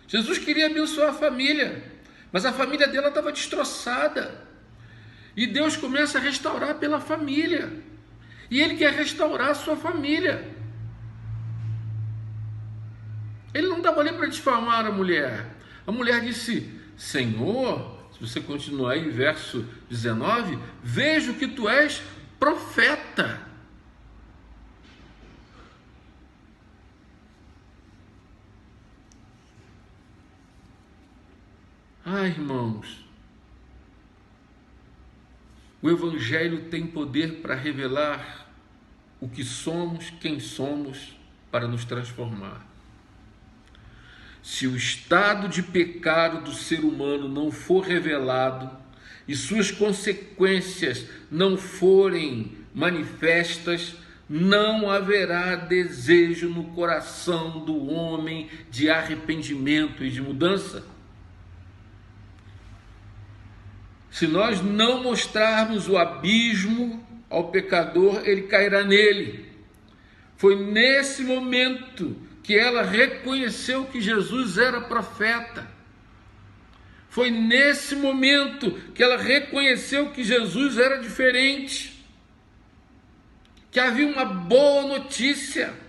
Jesus queria abençoar a família, mas a família dela estava destroçada, e Deus começa a restaurar pela família, e Ele quer restaurar a sua família. Ele não estava ali para difamar a mulher. A mulher disse: Senhor, se você continuar aí, verso 19, vejo que tu és profeta. Irmãos, o Evangelho tem poder para revelar o que somos, quem somos, para nos transformar. Se o estado de pecado do ser humano não for revelado e suas consequências não forem manifestas, não haverá desejo no coração do homem de arrependimento e de mudança. Se nós não mostrarmos o abismo ao pecador, ele cairá nele. Foi nesse momento que ela reconheceu que Jesus era profeta. Foi nesse momento que ela reconheceu que Jesus era diferente, que havia uma boa notícia.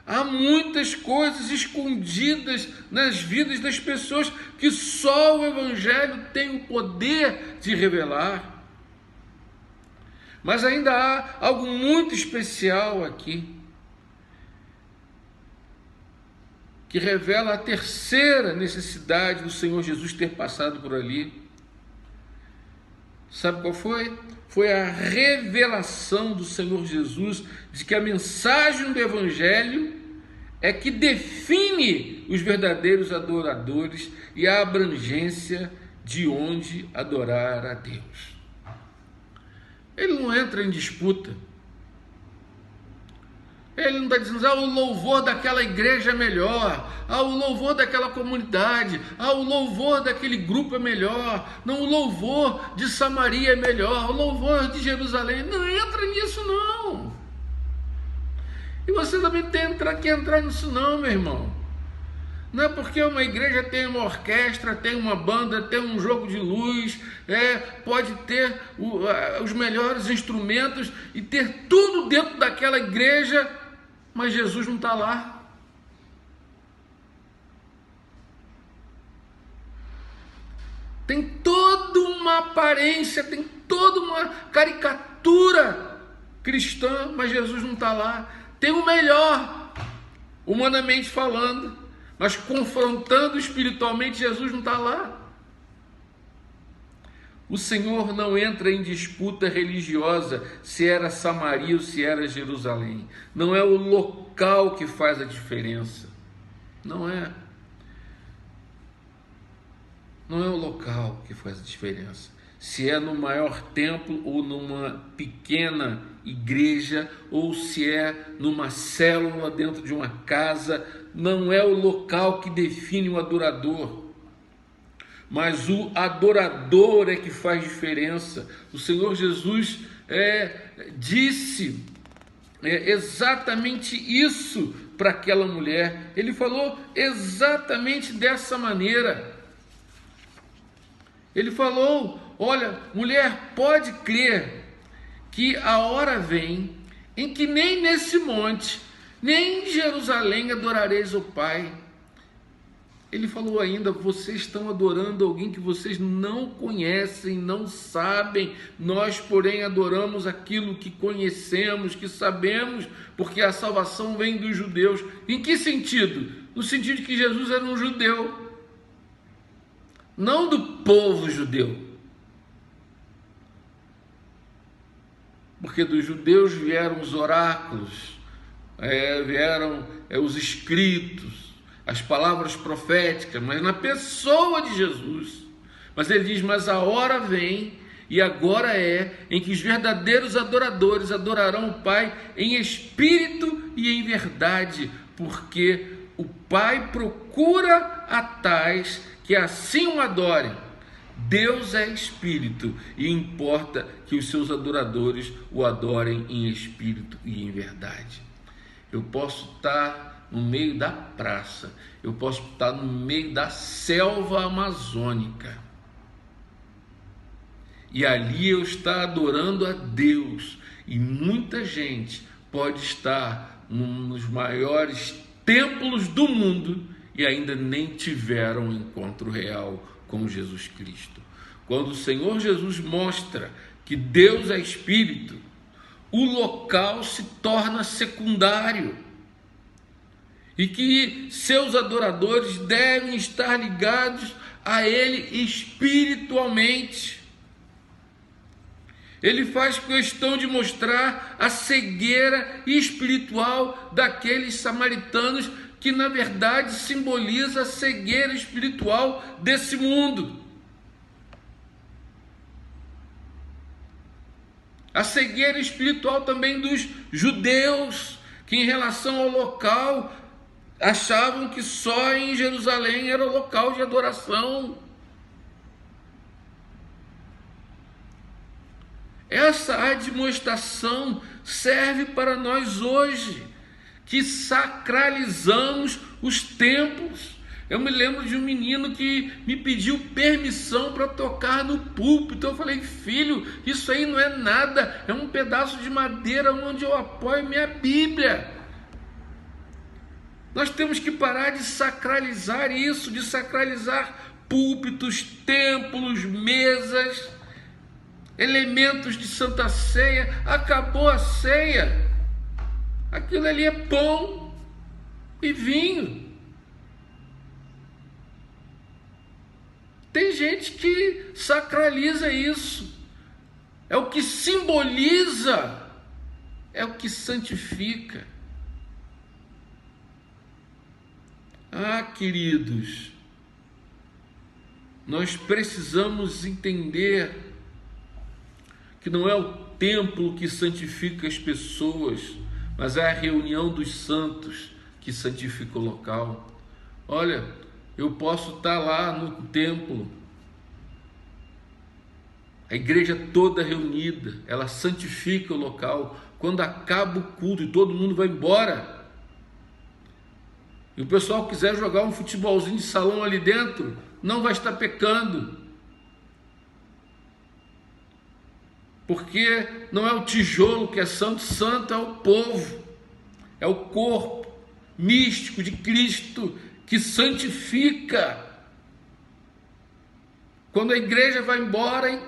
Há muitas coisas escondidas nas vidas das pessoas que só o Evangelho tem o poder de revelar. Mas ainda há algo muito especial aqui, que revela a terceira necessidade do Senhor Jesus ter passado por ali. Sabe qual foi? Foi a revelação do Senhor Jesus de que a mensagem do Evangelho é que define os verdadeiros adoradores e a abrangência de onde adorar a Deus. Ele não entra em disputa. Ele não está dizendo: o louvor daquela igreja é melhor, o louvor daquela comunidade, o louvor daquele grupo é melhor, não, o louvor de Samaria é melhor, o louvor de Jerusalém. Não entra nisso, não. E você também tem que entrar nisso, não, meu irmão. Não é porque uma igreja tem uma orquestra, tem uma banda, tem um jogo de luz, pode ter os melhores instrumentos e ter tudo dentro daquela igreja, mas Jesus não está lá. tem toda uma aparência, tem toda uma caricatura cristã, mas Jesus não está lá. Tem o melhor, humanamente falando, mas confrontando espiritualmente, Jesus não está lá. O Senhor não entra em disputa religiosa se era Samaria ou se era Jerusalém. Não é o local que faz a diferença. Não é. Não é o local que faz a diferença. Se é no maior templo ou numa pequena igreja, ou se é numa célula dentro de uma casa, não é o local que define o adorador. Mas o adorador é que faz diferença. O Senhor Jesus disse exatamente isso para aquela mulher. Ele falou exatamente dessa maneira. Ele falou: olha, mulher, pode crer que a hora vem em que nem nesse monte, nem em Jerusalém adorareis o Pai. Ele falou ainda: vocês estão adorando alguém que vocês não conhecem, não sabem. Nós, porém, adoramos aquilo que conhecemos, que sabemos, porque a salvação vem dos judeus. Em que sentido? No sentido de que Jesus era um judeu, não do povo judeu. Porque dos judeus vieram os oráculos, vieram os escritos, as palavras proféticas, mas na pessoa de Jesus. Mas ele diz: mas a hora vem, e agora é, em que os verdadeiros adoradores adorarão o Pai em espírito e em verdade, porque o Pai procura a tais que assim o adorem. Deus é espírito e importa que os seus adoradores o adorem em espírito e em verdade. Eu posso estar no meio da praça, eu posso estar no meio da selva amazônica, e ali eu estar adorando a Deus, e muita gente pode estar num dos maiores templos do mundo e ainda nem tiveram um encontro real com Jesus Cristo. Quando o Senhor Jesus mostra que Deus é espírito, o local se torna secundário e que seus adoradores devem estar ligados a Ele espiritualmente. Ele faz questão de mostrar a cegueira espiritual daqueles samaritanos, que na verdade simboliza a cegueira espiritual desse mundo. A cegueira espiritual também dos judeus, que em relação ao local achavam que só em Jerusalém era o local de adoração. Essa admoestação serve para nós hoje, que sacralizamos os templos. Eu me lembro de um menino que me pediu permissão para tocar no púlpito. Eu falei: filho, isso aí não é nada, é um pedaço de madeira onde eu apoio minha Bíblia. Nós temos que parar de sacralizar isso, de sacralizar púlpitos, templos, mesas, elementos de Santa Ceia. Acabou a ceia, aquilo ali é pão e vinho. Tem gente que sacraliza isso, é o que simboliza, é o que santifica. Ah, queridos, nós precisamos entender que não é o templo que santifica as pessoas, mas é a reunião dos santos que santifica o local. Olha, eu posso estar lá no templo, a igreja toda reunida, ela santifica o local. Quando acaba o culto e todo mundo vai embora, e o pessoal quiser jogar um futebolzinho de salão ali dentro, não vai estar pecando, porque não é o tijolo que é santo, santo é o povo, é o corpo místico de Cristo que santifica. Quando a igreja vai embora,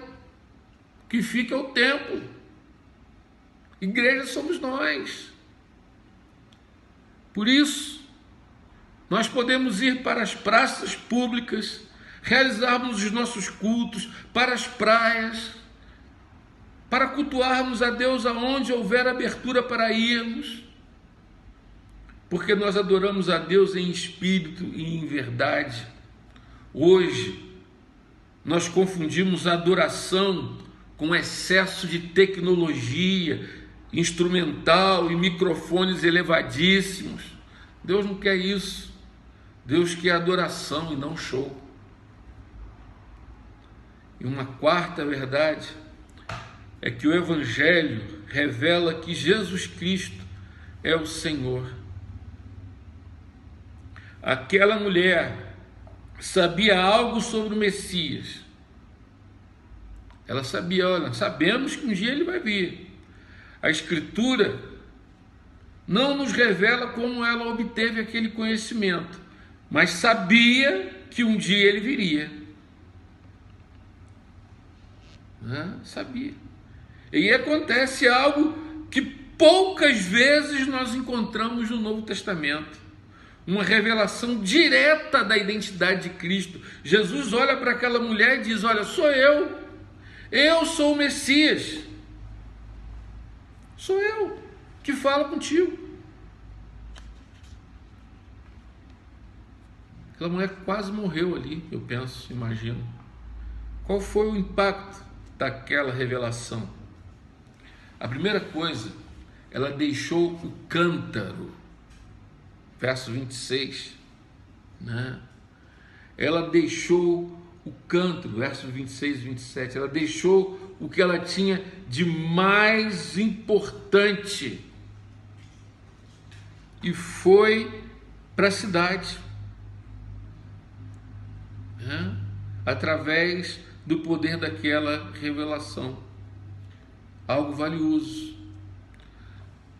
o que fica é o templo. Igreja somos nós. Por isso, nós podemos ir para as praças públicas, realizarmos os nossos cultos, para as praias, para cultuarmos a Deus aonde houver abertura para irmos, porque nós adoramos a Deus em espírito e em verdade. Hoje, nós confundimos a adoração com excesso de tecnologia, instrumental e microfones elevadíssimos. Deus não quer isso. Deus quer adoração e não show. E uma quarta verdade é que o Evangelho revela que Jesus Cristo é o Senhor. Aquela mulher sabia algo sobre o Messias. Ela sabia, olha, sabemos que um dia ele vai vir. A Escritura não nos revela como ela obteve aquele conhecimento, mas sabia que um dia ele viria. Sabia. E acontece algo que poucas vezes nós encontramos no Novo Testamento. Uma revelação direta da identidade de Cristo. Jesus olha para aquela mulher e diz, olha, sou eu sou o Messias, sou eu que falo contigo. Aquela mulher quase morreu ali, eu penso, imagino. Qual foi o impacto daquela revelação? A primeira coisa, ela deixou o cântaro, verso 26, né? Ela deixou o cântaro, versos 26 e 27, ela deixou o que ela tinha de mais importante e foi para a cidade, né? Através do poder daquela revelação, algo valioso.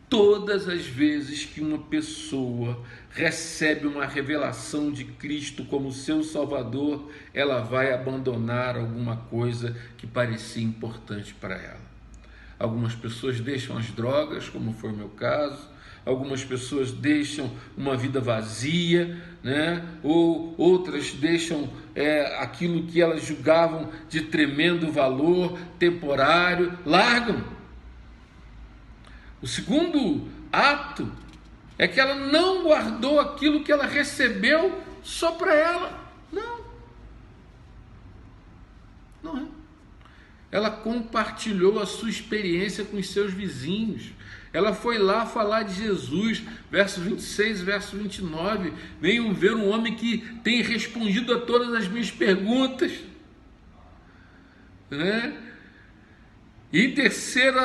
Todas as vezes que uma pessoa recebe uma revelação de Cristo como seu Salvador, ela vai abandonar alguma coisa que parecia importante para ela. Algumas pessoas deixam as drogas, como foi o meu caso. Algumas pessoas deixam uma vida vazia, né? Ou outras deixam aquilo que elas julgavam de tremendo valor, temporário, largam. O segundo ato é que ela não guardou aquilo que ela recebeu só para ela. Não é. Ela compartilhou a sua experiência com os seus vizinhos. Ela foi lá falar de Jesus, verso 26, verso 29. Venham ver um homem que tem respondido a todas as minhas perguntas, né? E em terceiro,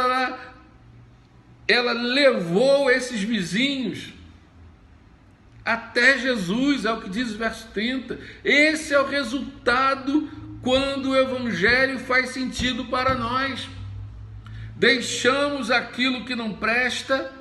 ela levou esses vizinhos até Jesus, é o que diz o verso 30. Esse é o resultado quando o Evangelho faz sentido para nós. Deixamos aquilo que não presta,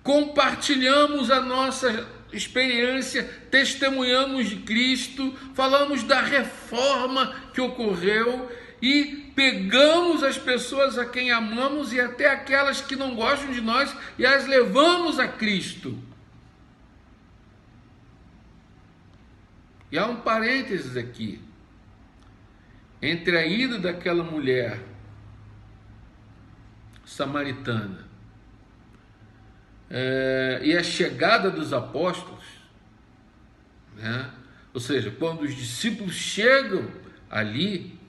compartilhamos a nossa experiência, testemunhamos de Cristo, falamos da reforma que ocorreu e pegamos as pessoas a quem amamos e até aquelas que não gostam de nós e as levamos a Cristo. E há um parênteses aqui, entre a ida daquela mulher samaritana e a chegada dos apóstolos, né? Ou seja, quando os discípulos chegam ali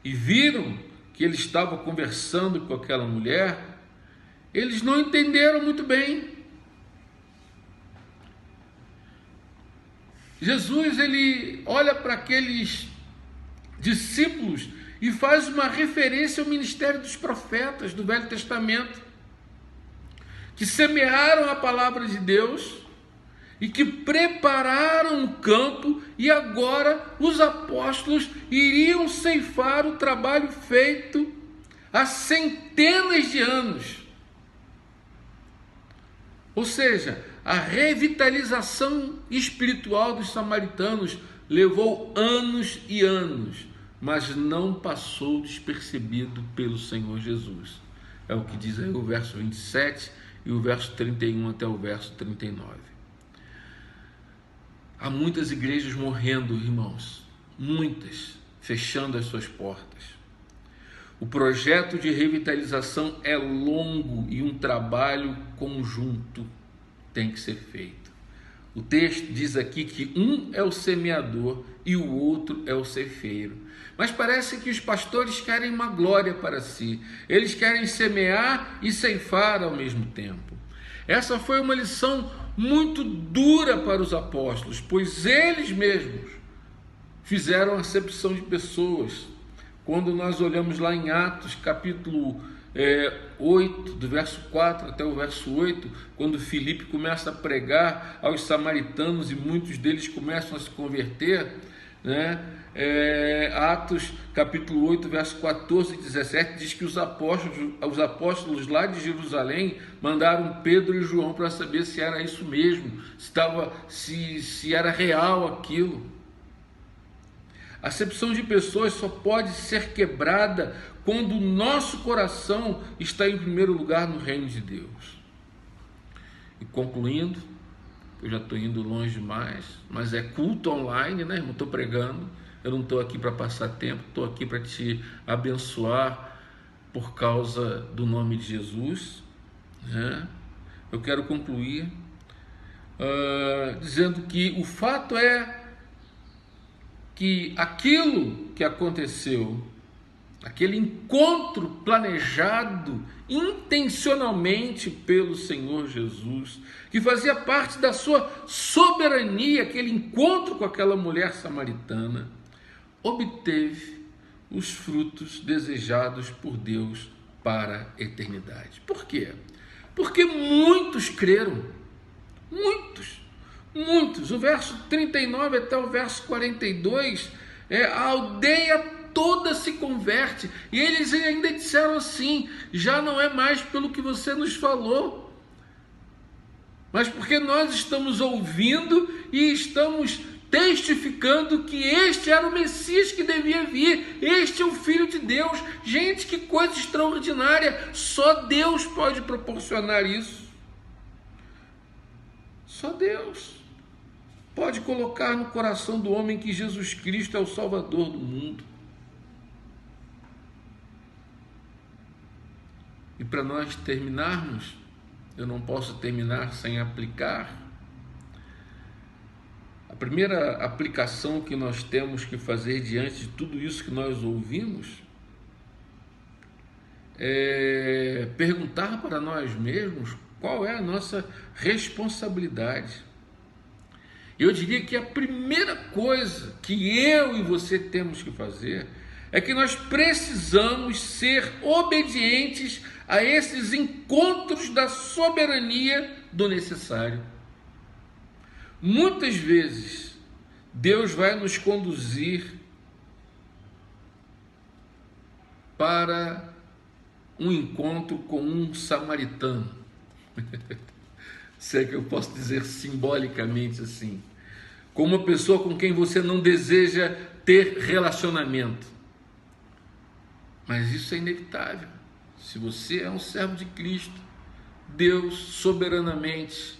e viram que ele estava conversando com aquela mulher, eles não entenderam muito bem. Jesus, ele olha para aqueles discípulos e faz uma referência ao ministério dos profetas do Velho Testamento, que semearam a palavra de Deus e que prepararam o campo, e agora os apóstolos iriam ceifar o trabalho feito há centenas de anos. Ou seja, a revitalização espiritual dos samaritanos levou anos e anos, mas não passou despercebido pelo Senhor Jesus. É o que diz aí o verso 27 e o verso 31 até o verso 39. Há muitas igrejas morrendo, irmãos, muitas, fechando as suas portas. O projeto de revitalização é longo e um trabalho conjunto tem que ser feito. O texto diz aqui que um é o semeador e o outro é o ceifeiro. Mas parece que os pastores querem uma glória para si. Eles querem semear e ceifar ao mesmo tempo. Essa foi uma lição muito dura para os apóstolos, pois eles mesmos fizeram acepção de pessoas. Quando nós olhamos lá em Atos, capítulo 8, do verso 4 até o verso 8, quando Filipe começa a pregar aos samaritanos e muitos deles começam a se converter, né? Atos capítulo 8, verso 14 e 17, diz que os apóstolos lá de Jerusalém mandaram Pedro e João para saber se era isso mesmo, se era real aquilo. A acepção de pessoas só pode ser quebrada quando o nosso coração está em primeiro lugar no reino de Deus. E concluindo, eu já estou indo longe demais, mas é culto online, né, irmão? Estou pregando, eu não estou aqui para passar tempo, estou aqui para te abençoar por causa do nome de Jesus, né? Eu quero concluir dizendo que o fato é que aquilo que aconteceu, aquele encontro planejado intencionalmente pelo Senhor Jesus, que fazia parte da sua soberania, aquele encontro com aquela mulher samaritana, obteve os frutos desejados por Deus para a eternidade. Por quê? Porque muitos creram, muitos. O verso 39 até o verso 42, a aldeia toda se converte, e eles ainda disseram assim: já não é mais pelo que você nos falou, mas porque nós estamos ouvindo e estamos testificando que este era o Messias que devia vir, este é o Filho de Deus. Gente, que coisa extraordinária, só Deus pode proporcionar isso, só Deus pode colocar no coração do homem que Jesus Cristo é o Salvador do mundo. E para nós terminarmos, eu não posso terminar sem aplicar. A primeira aplicação que nós temos que fazer diante de tudo isso que nós ouvimos é perguntar para nós mesmos qual é a nossa responsabilidade. Eu diria que a primeira coisa que eu e você temos que fazer é que nós precisamos ser obedientes a esses encontros da soberania do necessário. Muitas vezes, Deus vai nos conduzir para um encontro com um samaritano. Se é que eu posso dizer simbolicamente assim, com uma pessoa com quem você não deseja ter relacionamento. Mas isso é inevitável. Se você é um servo de Cristo, Deus soberanamente,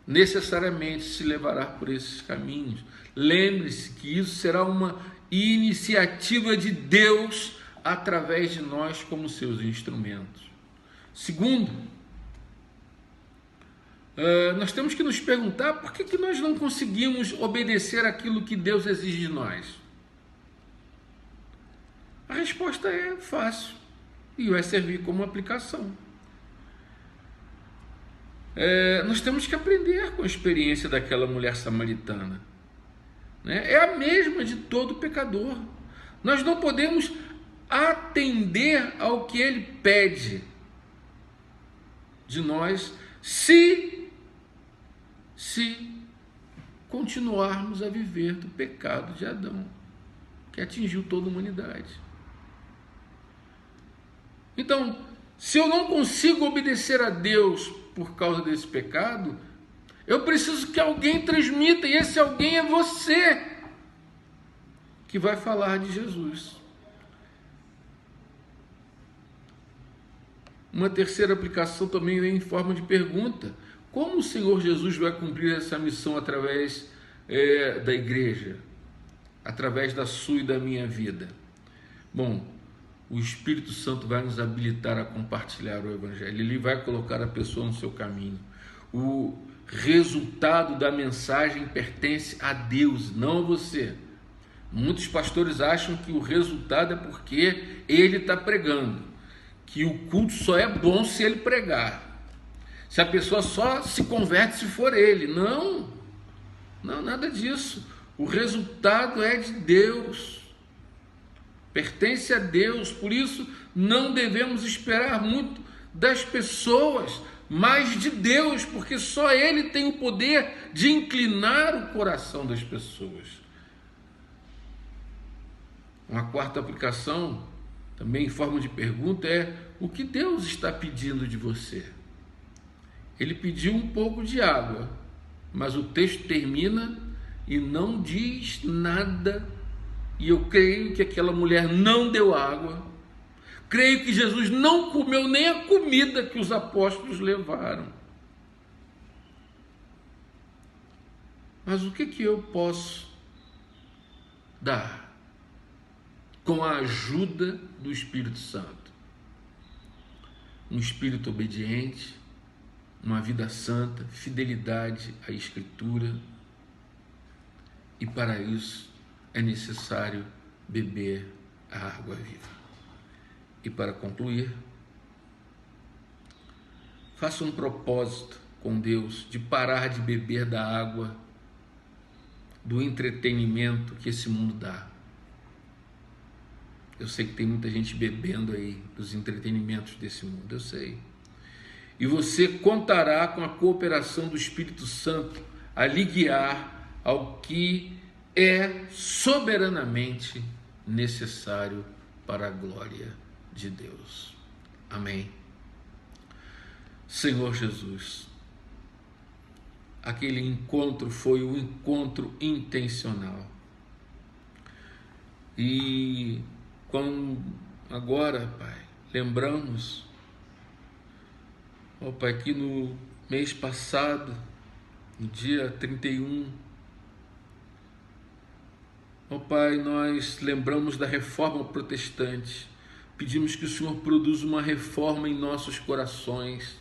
necessariamente se levará por esses caminhos. Lembre-se que isso será uma iniciativa de Deus através de nós como seus instrumentos. Segundo, nós temos que nos perguntar por que nós não conseguimos obedecer aquilo que Deus exige de nós. A resposta é fácil e vai servir como aplicação. Nós temos que aprender com a experiência daquela mulher samaritana, né? É a mesma de todo pecador. Nós não podemos atender ao que ele pede de nós se continuarmos a viver do pecado de Adão, que atingiu toda a humanidade. Então, se eu não consigo obedecer a Deus por causa desse pecado, Eu preciso que alguém transmita, e esse alguém é você que vai falar de Jesus. Uma terceira aplicação também vem em forma de pergunta: como o Senhor Jesus vai cumprir essa missão através da igreja, através da sua e da minha vida? Bom, o Espírito Santo vai nos habilitar a compartilhar o Evangelho. Ele vai colocar a pessoa no seu caminho. O resultado da mensagem pertence a Deus, não a você. Muitos pastores acham que o resultado é porque ele está pregando, que o culto só é bom se ele pregar, se a pessoa só se converte se for ele. Não, nada disso. O resultado é de Deus, pertence a Deus. Por isso não devemos esperar muito das pessoas, mas de Deus, porque só Ele tem o poder de inclinar o coração das pessoas. Uma quarta aplicação, também em forma de pergunta, é: o que Deus está pedindo de você? Ele pediu um pouco de água, mas o texto termina e não diz nada, e eu creio que aquela mulher não deu água, creio que Jesus não comeu nem a comida que os apóstolos levaram. Mas o que eu posso dar com a ajuda do Espírito Santo? Um espírito obediente, uma vida santa, fidelidade à Escritura, e para isso é necessário beber a água viva. E para concluir, faça um propósito com Deus de parar de beber da água do entretenimento que esse mundo dá. Eu sei que tem muita gente bebendo aí dos entretenimentos desse mundo, eu sei. E você contará com a cooperação do Espírito Santo a lhe guiar ao que é soberanamente necessário para a glória de Deus. Amém. Senhor Jesus, aquele encontro foi um encontro intencional. E quando agora, Pai, lembramos, ó Pai, que no mês passado, no dia 31, ó Pai, nós lembramos da reforma protestante. Pedimos que o Senhor produza uma reforma em nossos corações,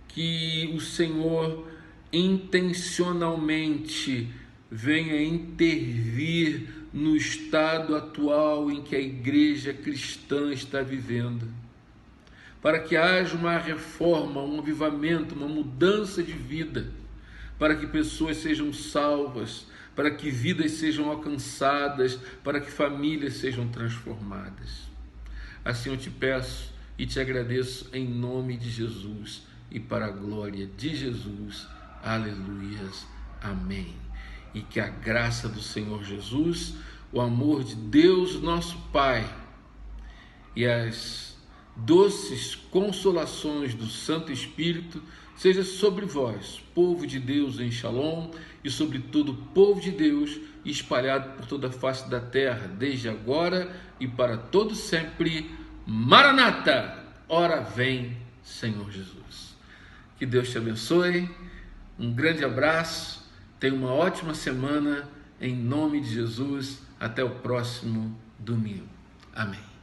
que o Senhor intencionalmente venha intervir no estado atual em que a igreja cristã está vivendo, para que haja uma reforma, um avivamento, uma mudança de vida, para que pessoas sejam salvas, para que vidas sejam alcançadas, para que famílias sejam transformadas. Assim eu te peço e te agradeço em nome de Jesus e para a glória de Jesus. Aleluias. Amém. E que a graça do Senhor Jesus, o amor de Deus nosso Pai e as doces consolações do Santo Espírito seja sobre vós, povo de Deus em Shalom, e sobre todo o povo de Deus espalhado por toda a face da terra, desde agora e para todo sempre. Maranata! Ora vem, Senhor Jesus. Que Deus te abençoe. Um grande abraço. Tenha uma ótima semana. Em nome de Jesus. Até o próximo domingo. Amém.